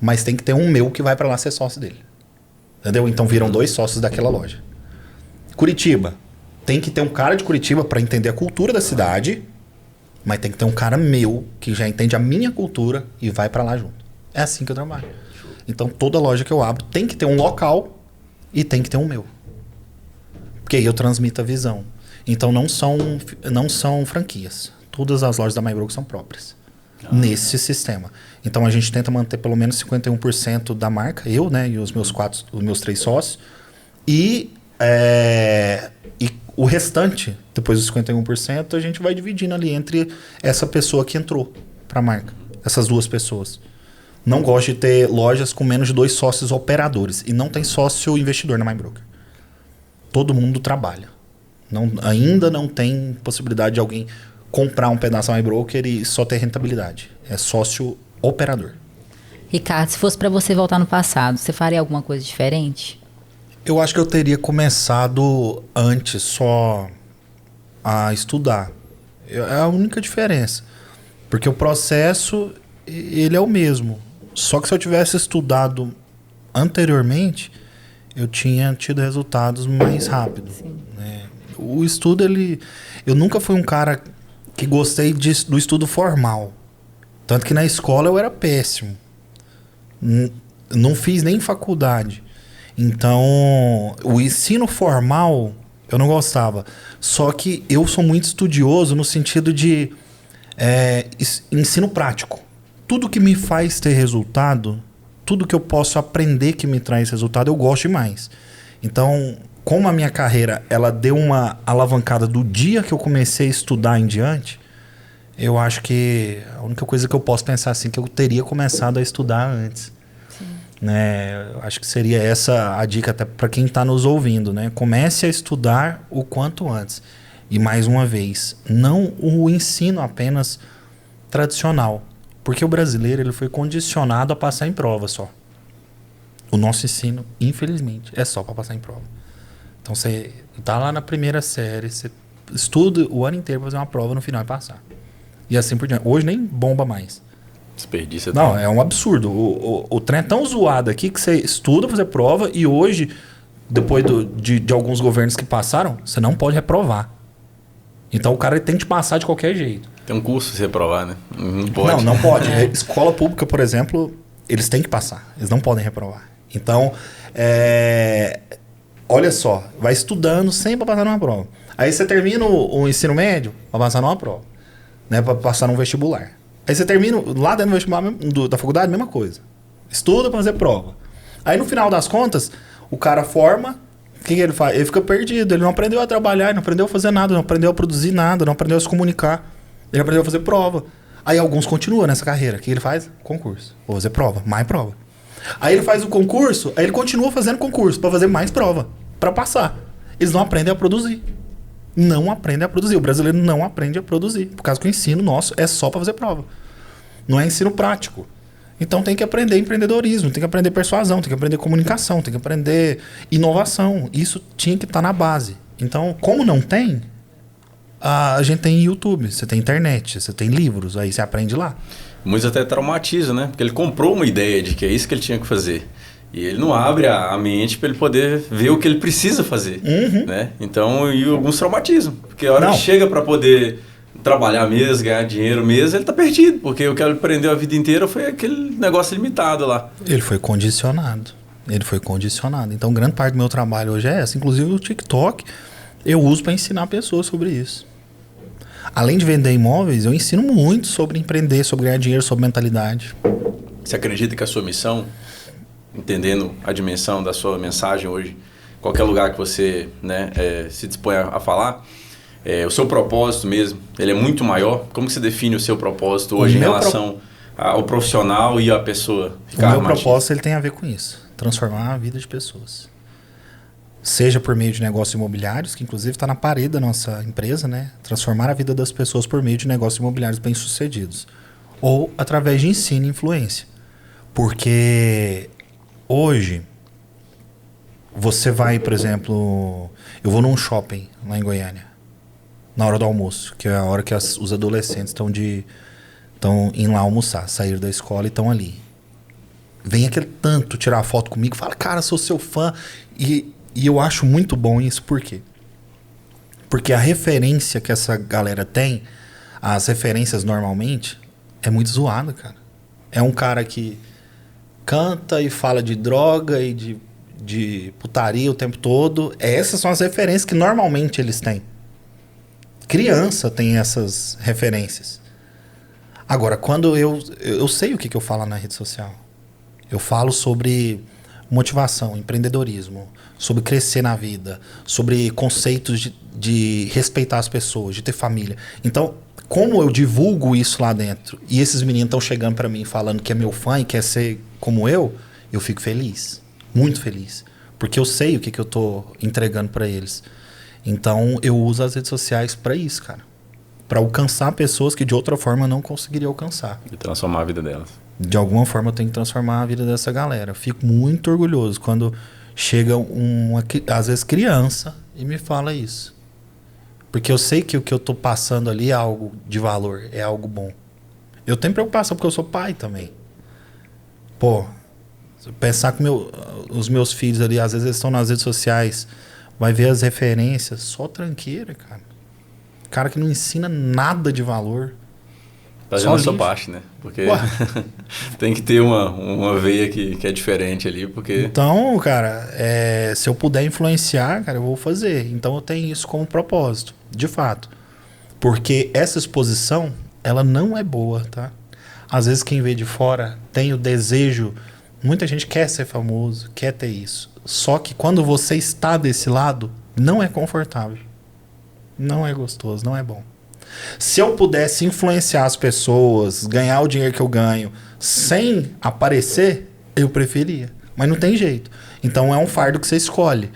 mas tem que ter um meu que vai para lá ser sócio dele. Entendeu? Então viram 2 sócios daquela loja. Curitiba. Tem que ter um cara de Curitiba para entender a cultura da cidade, mas tem que ter um cara meu que já entende a minha cultura e vai para lá junto. É assim que eu trabalho. Então toda loja que eu abro tem que ter um local e tem que ter um meu. Porque aí eu transmito a visão. Então não são franquias. Todas as lojas da MyBroker são próprias. Nesse sistema. Então a gente tenta manter pelo menos 51% da marca, eu, né, e os meus 3 sócios. E o restante, depois dos 51%, a gente vai dividindo ali entre essa pessoa que entrou para a marca. Essas 2 pessoas. Não gosto de ter lojas com menos de 2 sócios operadores. E não tem sócio investidor na MyBroker. Todo mundo trabalha. Ainda não tem possibilidade de alguém comprar um pedaço da MyBroker e só ter rentabilidade. É sócio operador. Ricardo, se fosse para você voltar no passado, você faria alguma coisa diferente? Eu acho que eu teria começado antes só a estudar. É a única diferença. Porque o processo, ele é o mesmo. Só que se eu tivesse estudado anteriormente, eu tinha tido resultados mais rápido. Né? O estudo, eu nunca fui um cara que gostei do estudo formal. Tanto que na escola eu era péssimo. Não fiz nem faculdade. Então, o ensino formal eu não gostava. Só que eu sou muito estudioso no sentido de ensino prático. Tudo que me faz ter resultado, tudo que eu posso aprender que me traz resultado, eu gosto demais. Então, como a minha carreira ela deu uma alavancada do dia que eu comecei a estudar em diante, eu acho que a única coisa que eu posso pensar assim é que eu teria começado a estudar antes. Né? Eu acho que seria essa a dica até para quem está nos ouvindo, né? Comece a estudar o quanto antes. E mais uma vez, não o ensino apenas tradicional, porque o brasileiro ele foi condicionado a passar em prova só. O nosso ensino, infelizmente, é só para passar em prova. Então você tá lá na primeira série, você estuda o ano inteiro para fazer uma prova no final e passar. E assim por diante. Hoje nem bomba mais. Desperdício. Não, é um absurdo. O trem é tão zoado aqui que você estuda pra fazer prova e hoje, depois de alguns governos que passaram, você não pode reprovar. Então o cara tem que passar de qualquer jeito. Tem um curso se reprovar, né? Não pode. Não pode. Escola pública, por exemplo, eles têm que passar. Eles não podem reprovar. Então, olha só, vai estudando sempre pra passar numa prova. Aí você termina o ensino médio pra passar numa prova. Né, pra passar num vestibular. Aí você termina lá dentro do vestibular da faculdade, mesma coisa. Estuda pra fazer prova. Aí no final das contas, o cara forma, o que ele faz? Ele fica perdido, ele não aprendeu a trabalhar, ele não aprendeu a fazer nada, não aprendeu a produzir nada, não aprendeu a se comunicar. Ele aprendeu a fazer prova. Aí alguns continuam nessa carreira. O que ele faz? Concurso. Vou fazer prova, mais prova. Aí ele faz o concurso, aí ele continua fazendo concurso pra fazer mais prova, pra passar. Eles não aprendem a produzir. Não aprendem a produzir. O brasileiro não aprende a produzir. Por causa que o ensino nosso é só para fazer prova. Não é ensino prático. Então tem que aprender empreendedorismo, tem que aprender persuasão, tem que aprender comunicação, tem que aprender inovação. Isso tinha que estar na base. Então, como não tem, a gente tem YouTube, você tem internet, você tem livros, aí você aprende lá. Muitos até traumatizam, né? Porque ele comprou uma ideia de que é isso que ele tinha que fazer. E ele não abre a mente para ele poder ver o que ele precisa fazer, né? Então, e alguns traumatizam. Porque a hora que chega para poder trabalhar mesmo, ganhar dinheiro mesmo, ele tá perdido. Porque o que ele aprendeu a vida inteira foi aquele negócio limitado lá. Ele foi condicionado. Então, grande parte do meu trabalho hoje é essa. Inclusive, o TikTok eu uso para ensinar pessoas sobre isso. Além de vender imóveis, eu ensino muito sobre empreender, sobre ganhar dinheiro, sobre mentalidade. Você acredita que a sua missão, entendendo a dimensão da sua mensagem hoje, qualquer lugar que você, né, se dispõe a falar, o seu propósito mesmo, ele é muito maior? Como que você define o seu propósito hoje em relação ao profissional e à pessoa? O meu propósito ele tem a ver com isso, transformar a vida de pessoas. Seja por meio de negócios imobiliários, que inclusive está na parede da nossa empresa, né? Transformar a vida das pessoas por meio de negócios imobiliários bem-sucedidos. Ou através de ensino e influência. Porque hoje, você vai, por exemplo... Eu vou num shopping lá em Goiânia, na hora do almoço, que é a hora que os adolescentes estão indo lá almoçar, saíram da escola e estão ali. Vem aquele tanto tirar foto comigo, fala, cara, sou seu fã. E eu acho muito bom isso, por quê? Porque a referência que essa galera tem, as referências normalmente, é muito zoada, cara. É um cara que canta e fala de droga e de putaria o tempo todo. Essas são as referências que normalmente eles têm. Criança tem essas referências. Agora, quando eu sei o que eu falo na rede social. Eu falo sobre motivação, empreendedorismo, sobre crescer na vida, sobre conceitos de respeitar as pessoas, de ter família. Então, como eu divulgo isso lá dentro e esses meninos estão chegando para mim falando que é meu fã e quer ser como eu fico feliz, muito feliz, porque eu sei o que eu tô entregando para eles. Então, eu uso as redes sociais para isso, cara, para alcançar pessoas que de outra forma eu não conseguiria alcançar. E transformar a vida delas. De alguma forma eu tenho que transformar a vida dessa galera. Eu fico muito orgulhoso quando chega às vezes criança e me fala isso. Porque eu sei que o que eu tô passando ali é algo de valor, é algo bom. Eu tenho preocupação porque eu sou pai também. Pô, pensar que os meus filhos ali, às vezes eles estão nas redes sociais, vai ver as referências, só tranqueira, cara. Cara que não ensina nada de valor. Fazendo a sua parte, né? Porque tem que ter uma veia que é diferente ali, porque... Então, cara, se eu puder influenciar, cara, eu vou fazer. Então eu tenho isso como propósito, de fato. Porque essa exposição, ela não é boa, tá? Às vezes quem vê de fora tem o desejo... Muita gente quer ser famoso, quer ter isso. Só que quando você está desse lado, não é confortável. Não é gostoso, não é bom. Se eu pudesse influenciar as pessoas, ganhar o dinheiro que eu ganho, sem aparecer, eu preferia. Mas não tem jeito. Então é um fardo que você escolhe.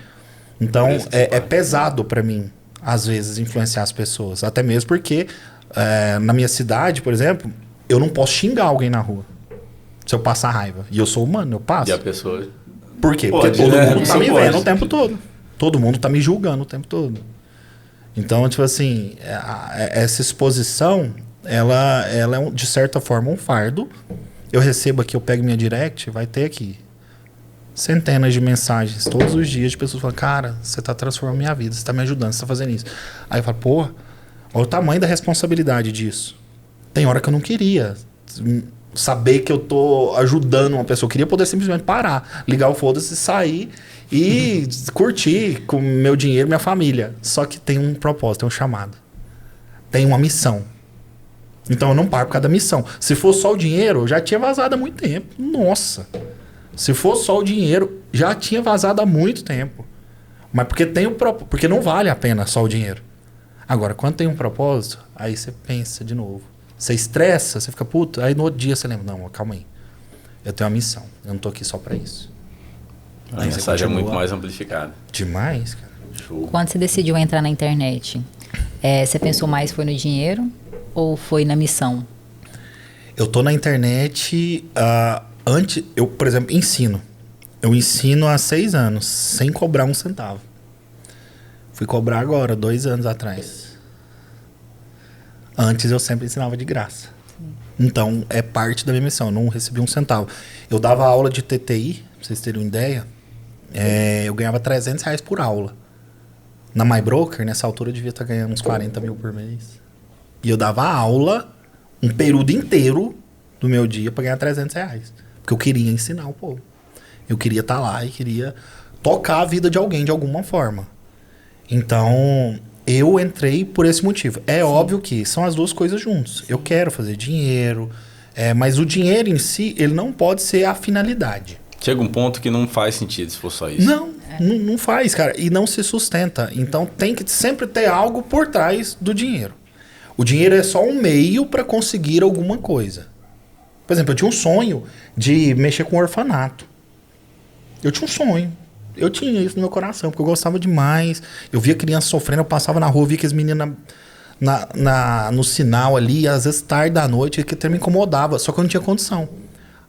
Então é pesado para mim, às vezes, influenciar as pessoas. Até mesmo porque na minha cidade, por exemplo, eu não posso xingar alguém na rua. Se eu passar raiva. E eu sou humano, eu passo. E a pessoa... Por quê? Porque todo mundo tá me vendo o tempo todo. Todo mundo tá me julgando o tempo todo. Então, tipo assim, essa exposição, ela é, de certa forma, um fardo. Eu recebo aqui, eu pego minha direct, vai ter aqui centenas de mensagens todos os dias de pessoas falando, cara, você tá transformando minha vida, você tá me ajudando, você tá fazendo isso. Aí eu falo, pô, olha o tamanho da responsabilidade disso. Tem hora que eu não queria saber que eu tô ajudando uma pessoa. Eu queria poder simplesmente parar, ligar o foda-se, sair e curtir com meu dinheiro, minha família. Só que tem um propósito, tem um chamado. Tem uma missão. Então eu não paro por causa da missão. Se for só o dinheiro, eu já tinha vazado há muito tempo. Nossa. Se for só o dinheiro, já tinha vazado há muito tempo. Mas porque tem porque não vale a pena só o dinheiro. Agora, quando tem um propósito, aí você pensa de novo. Você estressa, você fica puto, aí no outro dia você lembra, não, calma aí. Eu tenho uma missão, eu não tô aqui só pra isso. A mensagem é muito mais amplificada. Demais, cara. Show. Quando você decidiu entrar na internet, você pensou mais foi no dinheiro ou foi na missão? Eu tô na internet, eu, por exemplo, ensino. Eu ensino há 6 anos, sem cobrar um centavo. Fui cobrar agora, 2 anos atrás. Antes eu sempre ensinava de graça. Sim. Então, é parte da minha missão. Eu não recebi um centavo. Eu dava aula de TTI, pra vocês terem uma ideia. Eu ganhava R$300 por aula. Na MyBroker, nessa altura, eu devia estar ganhando uns 40 mil por mês. E eu dava aula, um período inteiro do meu dia para ganhar R$300. Porque eu queria ensinar o povo. Eu queria estar lá e queria tocar a vida de alguém de alguma forma. Então... eu entrei por esse motivo. É óbvio que são as duas coisas juntas. Eu quero fazer dinheiro, mas o dinheiro em si, ele não pode ser a finalidade. Chega um ponto que não faz sentido se for só isso. Não faz, cara. E não se sustenta. Então tem que sempre ter algo por trás do dinheiro. O dinheiro é só um meio para conseguir alguma coisa. Por exemplo, eu tinha um sonho de mexer com orfanato. Eu tinha um sonho. Eu tinha isso no meu coração, porque eu gostava demais. Eu via criança sofrendo, eu passava na rua, via que as meninas no sinal ali, às vezes tarde da noite, que até me incomodava, só que eu não tinha condição.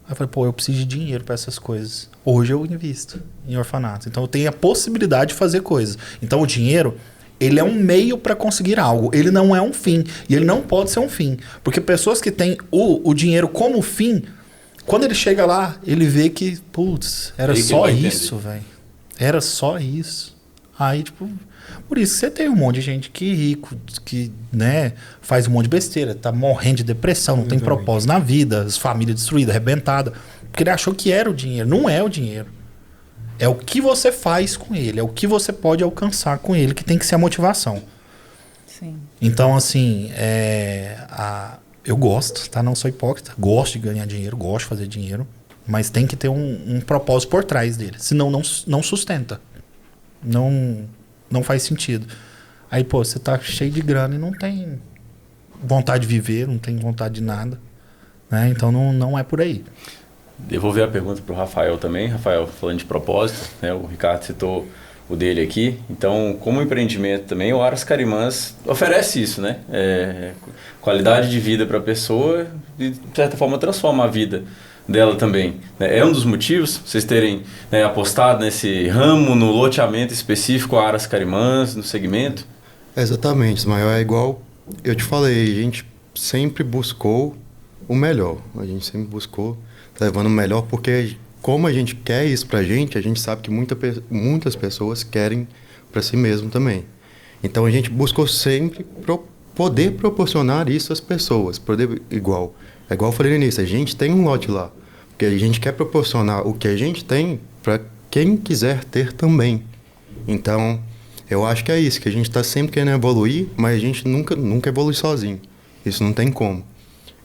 Aí eu falei, pô, eu preciso de dinheiro para essas coisas. Hoje eu invisto em orfanatos. Então eu tenho a possibilidade de fazer coisas. Então o dinheiro, ele é um meio para conseguir algo. Ele não é um fim. E ele não pode ser um fim. Porque pessoas que têm o dinheiro como fim, quando ele chega lá, ele vê que, putz, era só isso, velho. Era só isso. Aí, tipo, por isso que você tem um monte de gente que rico, que, né, faz um monte de besteira, tá morrendo de depressão, não tem propósito na vida, as famílias destruídas, arrebentadas. Porque ele achou que era o dinheiro. Não é o dinheiro. É o que você faz com ele, é o que você pode alcançar com ele, que tem que ser a motivação. Sim. Então, assim, eu gosto, tá? Não sou hipócrita. Gosto de ganhar dinheiro, gosto de fazer dinheiro. Mas tem que ter um propósito por trás dele. Senão não sustenta. Não faz sentido. Aí, pô, você tá cheio de grana e não tem vontade de viver, não tem vontade de nada. Né? Então não é por aí. Devolver a pergunta para o Rafael também. Rafael, falando de propósito, né? O Ricardo citou o dele aqui. Então, como empreendimento também, o Aras Carimãs oferece isso, né? Qualidade de vida para a pessoa e, de certa forma, transforma a vida dela também, né? É um dos motivos vocês terem, né, apostado nesse ramo, no loteamento específico Aras Carimãs, no segmento? Exatamente, Ismael. É igual eu te falei, a gente sempre buscou o melhor. A gente sempre buscou levando o melhor, porque como a gente quer isso pra gente, a gente sabe que muitas pessoas querem para si mesmo também. Então a gente buscou sempre poder proporcionar isso às pessoas. É igual eu falei no início, a gente tem um lote lá, porque a gente quer proporcionar o que a gente tem para quem quiser ter também. Então, eu acho que é isso, que a gente está sempre querendo evoluir, mas a gente nunca evolui sozinho. Isso não tem como.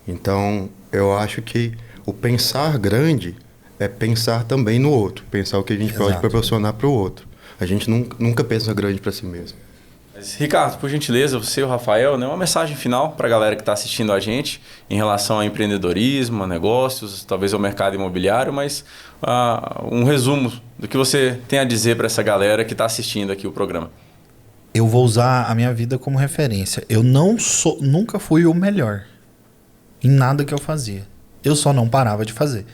Então, eu acho que o pensar grande é pensar também no outro, pensar o que a gente pode proporcionar para o outro. A gente nunca pensa grande para si mesmo. Mas, Ricardo, por gentileza, você e o Rafael, né, uma mensagem final para a galera que está assistindo a gente em relação ao empreendedorismo, a negócios, talvez ao mercado imobiliário, mas um resumo do que você tem a dizer para essa galera que está assistindo aqui o programa. Eu vou usar a minha vida como referência. Eu nunca fui o melhor em nada que eu fazia. Eu só não parava de fazer.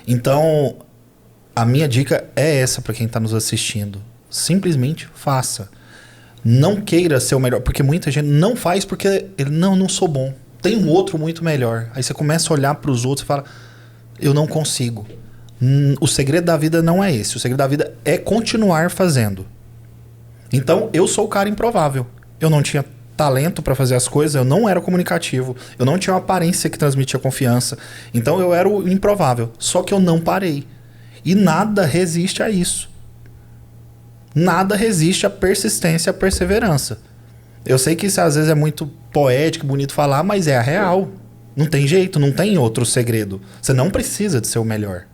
Então, a minha dica é essa para quem está nos assistindo. Simplesmente faça. Não queira ser o melhor, porque muita gente não faz porque ele não sou bom. Tem um outro muito melhor. Aí você começa a olhar para os outros e fala, eu não consigo. O segredo da vida não é esse. O segredo da vida é continuar fazendo. Então, eu sou o cara improvável. Eu não tinha talento para fazer as coisas, eu não era comunicativo, eu não tinha uma aparência que transmitia confiança. Então, eu era o improvável. Só que eu não parei. E nada resiste a isso. Nada resiste à persistência, à perseverança. Eu sei que isso às vezes é muito poético, bonito falar, mas é a real. Não tem jeito, não tem outro segredo. Você não precisa de ser o melhor.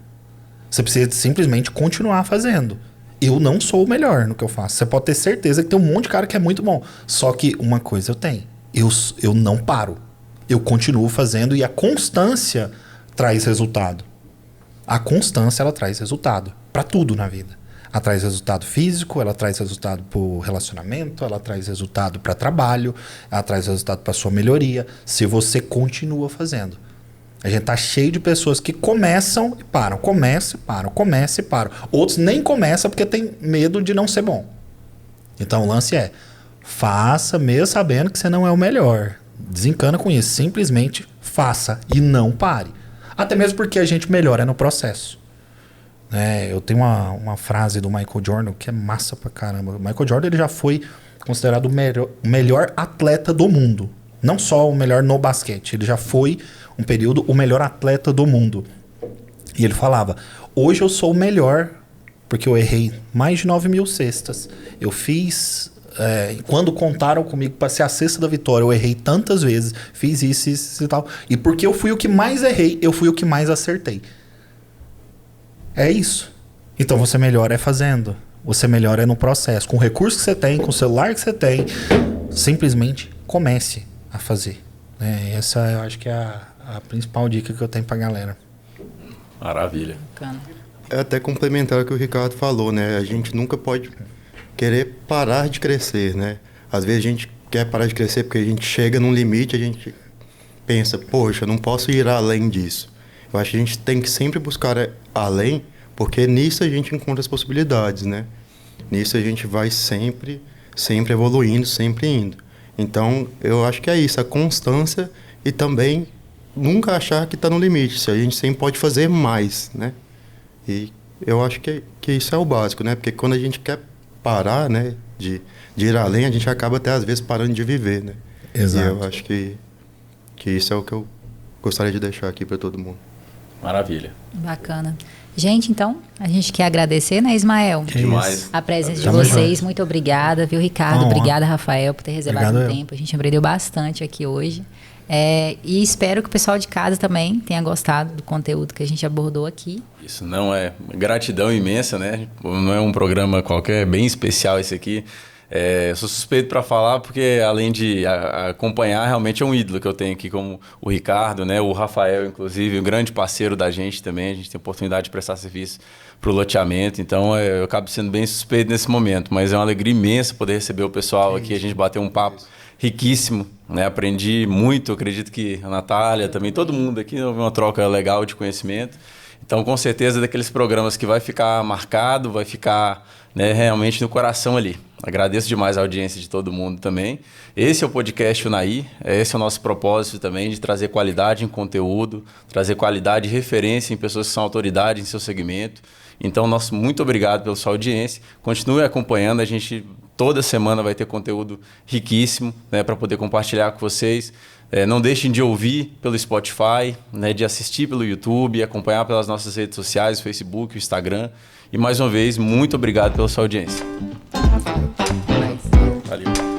Você precisa de simplesmente continuar fazendo. Eu não sou o melhor no que eu faço. Você pode ter certeza que tem um monte de cara que é muito bom. Só que uma coisa eu tenho. Eu não paro. Eu continuo fazendo e a constância traz resultado. A constância, ela traz resultado. Para tudo na vida. Ela traz resultado físico, ela traz resultado para o relacionamento, ela traz resultado para trabalho, ela traz resultado para sua melhoria, se você continua fazendo. A gente tá cheio de pessoas que começam e param, começam e param. Outros nem começam porque tem medo de não ser bom. Então o lance é, faça mesmo sabendo que você não é o melhor. Desencana com isso, simplesmente faça e não pare. Até mesmo porque a gente melhora no processo. Eu tenho uma frase do Michael Jordan que é massa pra caramba. O Michael Jordan ele já foi considerado o melhor atleta do mundo. Não só o melhor no basquete. Ele já foi, um período, o melhor atleta do mundo. E ele falava, hoje eu sou o melhor porque eu errei mais de 9.000 cestas. Eu fiz... quando contaram comigo para ser a cesta da vitória, eu errei tantas vezes. Fiz isso e tal. E porque eu fui o que mais errei, eu fui o que mais acertei. É isso. Então você melhora fazendo. Você melhora no processo. Com o recurso que você tem, com o celular que você tem, simplesmente comece a fazer. Essa eu acho que é a principal dica que eu tenho pra galera. Maravilha. Bacana. É até complementar o que o Ricardo falou, né? A gente nunca pode querer parar de crescer, né? Às vezes a gente quer parar de crescer porque a gente chega num limite, a gente pensa, poxa, eu não posso ir além disso. Eu acho que a gente tem que sempre buscar além, porque nisso a gente encontra as possibilidades, né? Nisso a gente vai sempre evoluindo, sempre indo. Então, eu acho que é isso, a constância e também nunca achar que está no limite. Se a gente sempre pode fazer mais, né? E eu acho que isso é o básico, né? Porque quando a gente quer parar, né, de ir além, a gente acaba até às vezes parando de viver, né? Exato. E eu acho que isso é o que eu gostaria de deixar aqui para todo mundo. Maravilha. Bacana. Gente, então, a gente quer agradecer, né, Ismael? Demais. A presença de Tamo vocês. junto. Muito obrigada, viu, Ricardo? Uma honra. Obrigada, Rafael, por ter reservado Obrigado um tempo. A gente aprendeu bastante aqui hoje. E espero que o pessoal de casa também tenha gostado do conteúdo que a gente abordou aqui. Isso não é gratidão imensa, né? Não é um programa qualquer, bem especial esse aqui. Eu sou suspeito para falar porque, além de acompanhar, realmente é um ídolo que eu tenho aqui, como o Ricardo, né? O Rafael, inclusive, um grande parceiro da gente também. A gente tem a oportunidade de prestar serviço para o loteamento, então eu acabo sendo bem suspeito nesse momento, mas é uma alegria imensa poder receber o pessoal aqui, a gente bater um papo riquíssimo, né? Aprendi muito, acredito que a Natália também, todo mundo aqui, houve uma troca legal de conhecimento. Então, com certeza, daqueles programas que vai ficar marcado, vai ficar, né, realmente no coração ali. Agradeço demais a audiência de todo mundo também. Esse é o podcast Unai, esse é o nosso propósito também, de trazer qualidade em conteúdo, trazer qualidade e referência em pessoas que são autoridade em seu segmento. Então, nosso muito obrigado pela sua audiência. Continue acompanhando, a gente toda semana vai ter conteúdo riquíssimo, né, para poder compartilhar com vocês. Não deixem de ouvir pelo Spotify, né, de assistir pelo YouTube, acompanhar pelas nossas redes sociais, o Facebook, o Instagram. E mais uma vez, muito obrigado pela sua audiência. Valeu.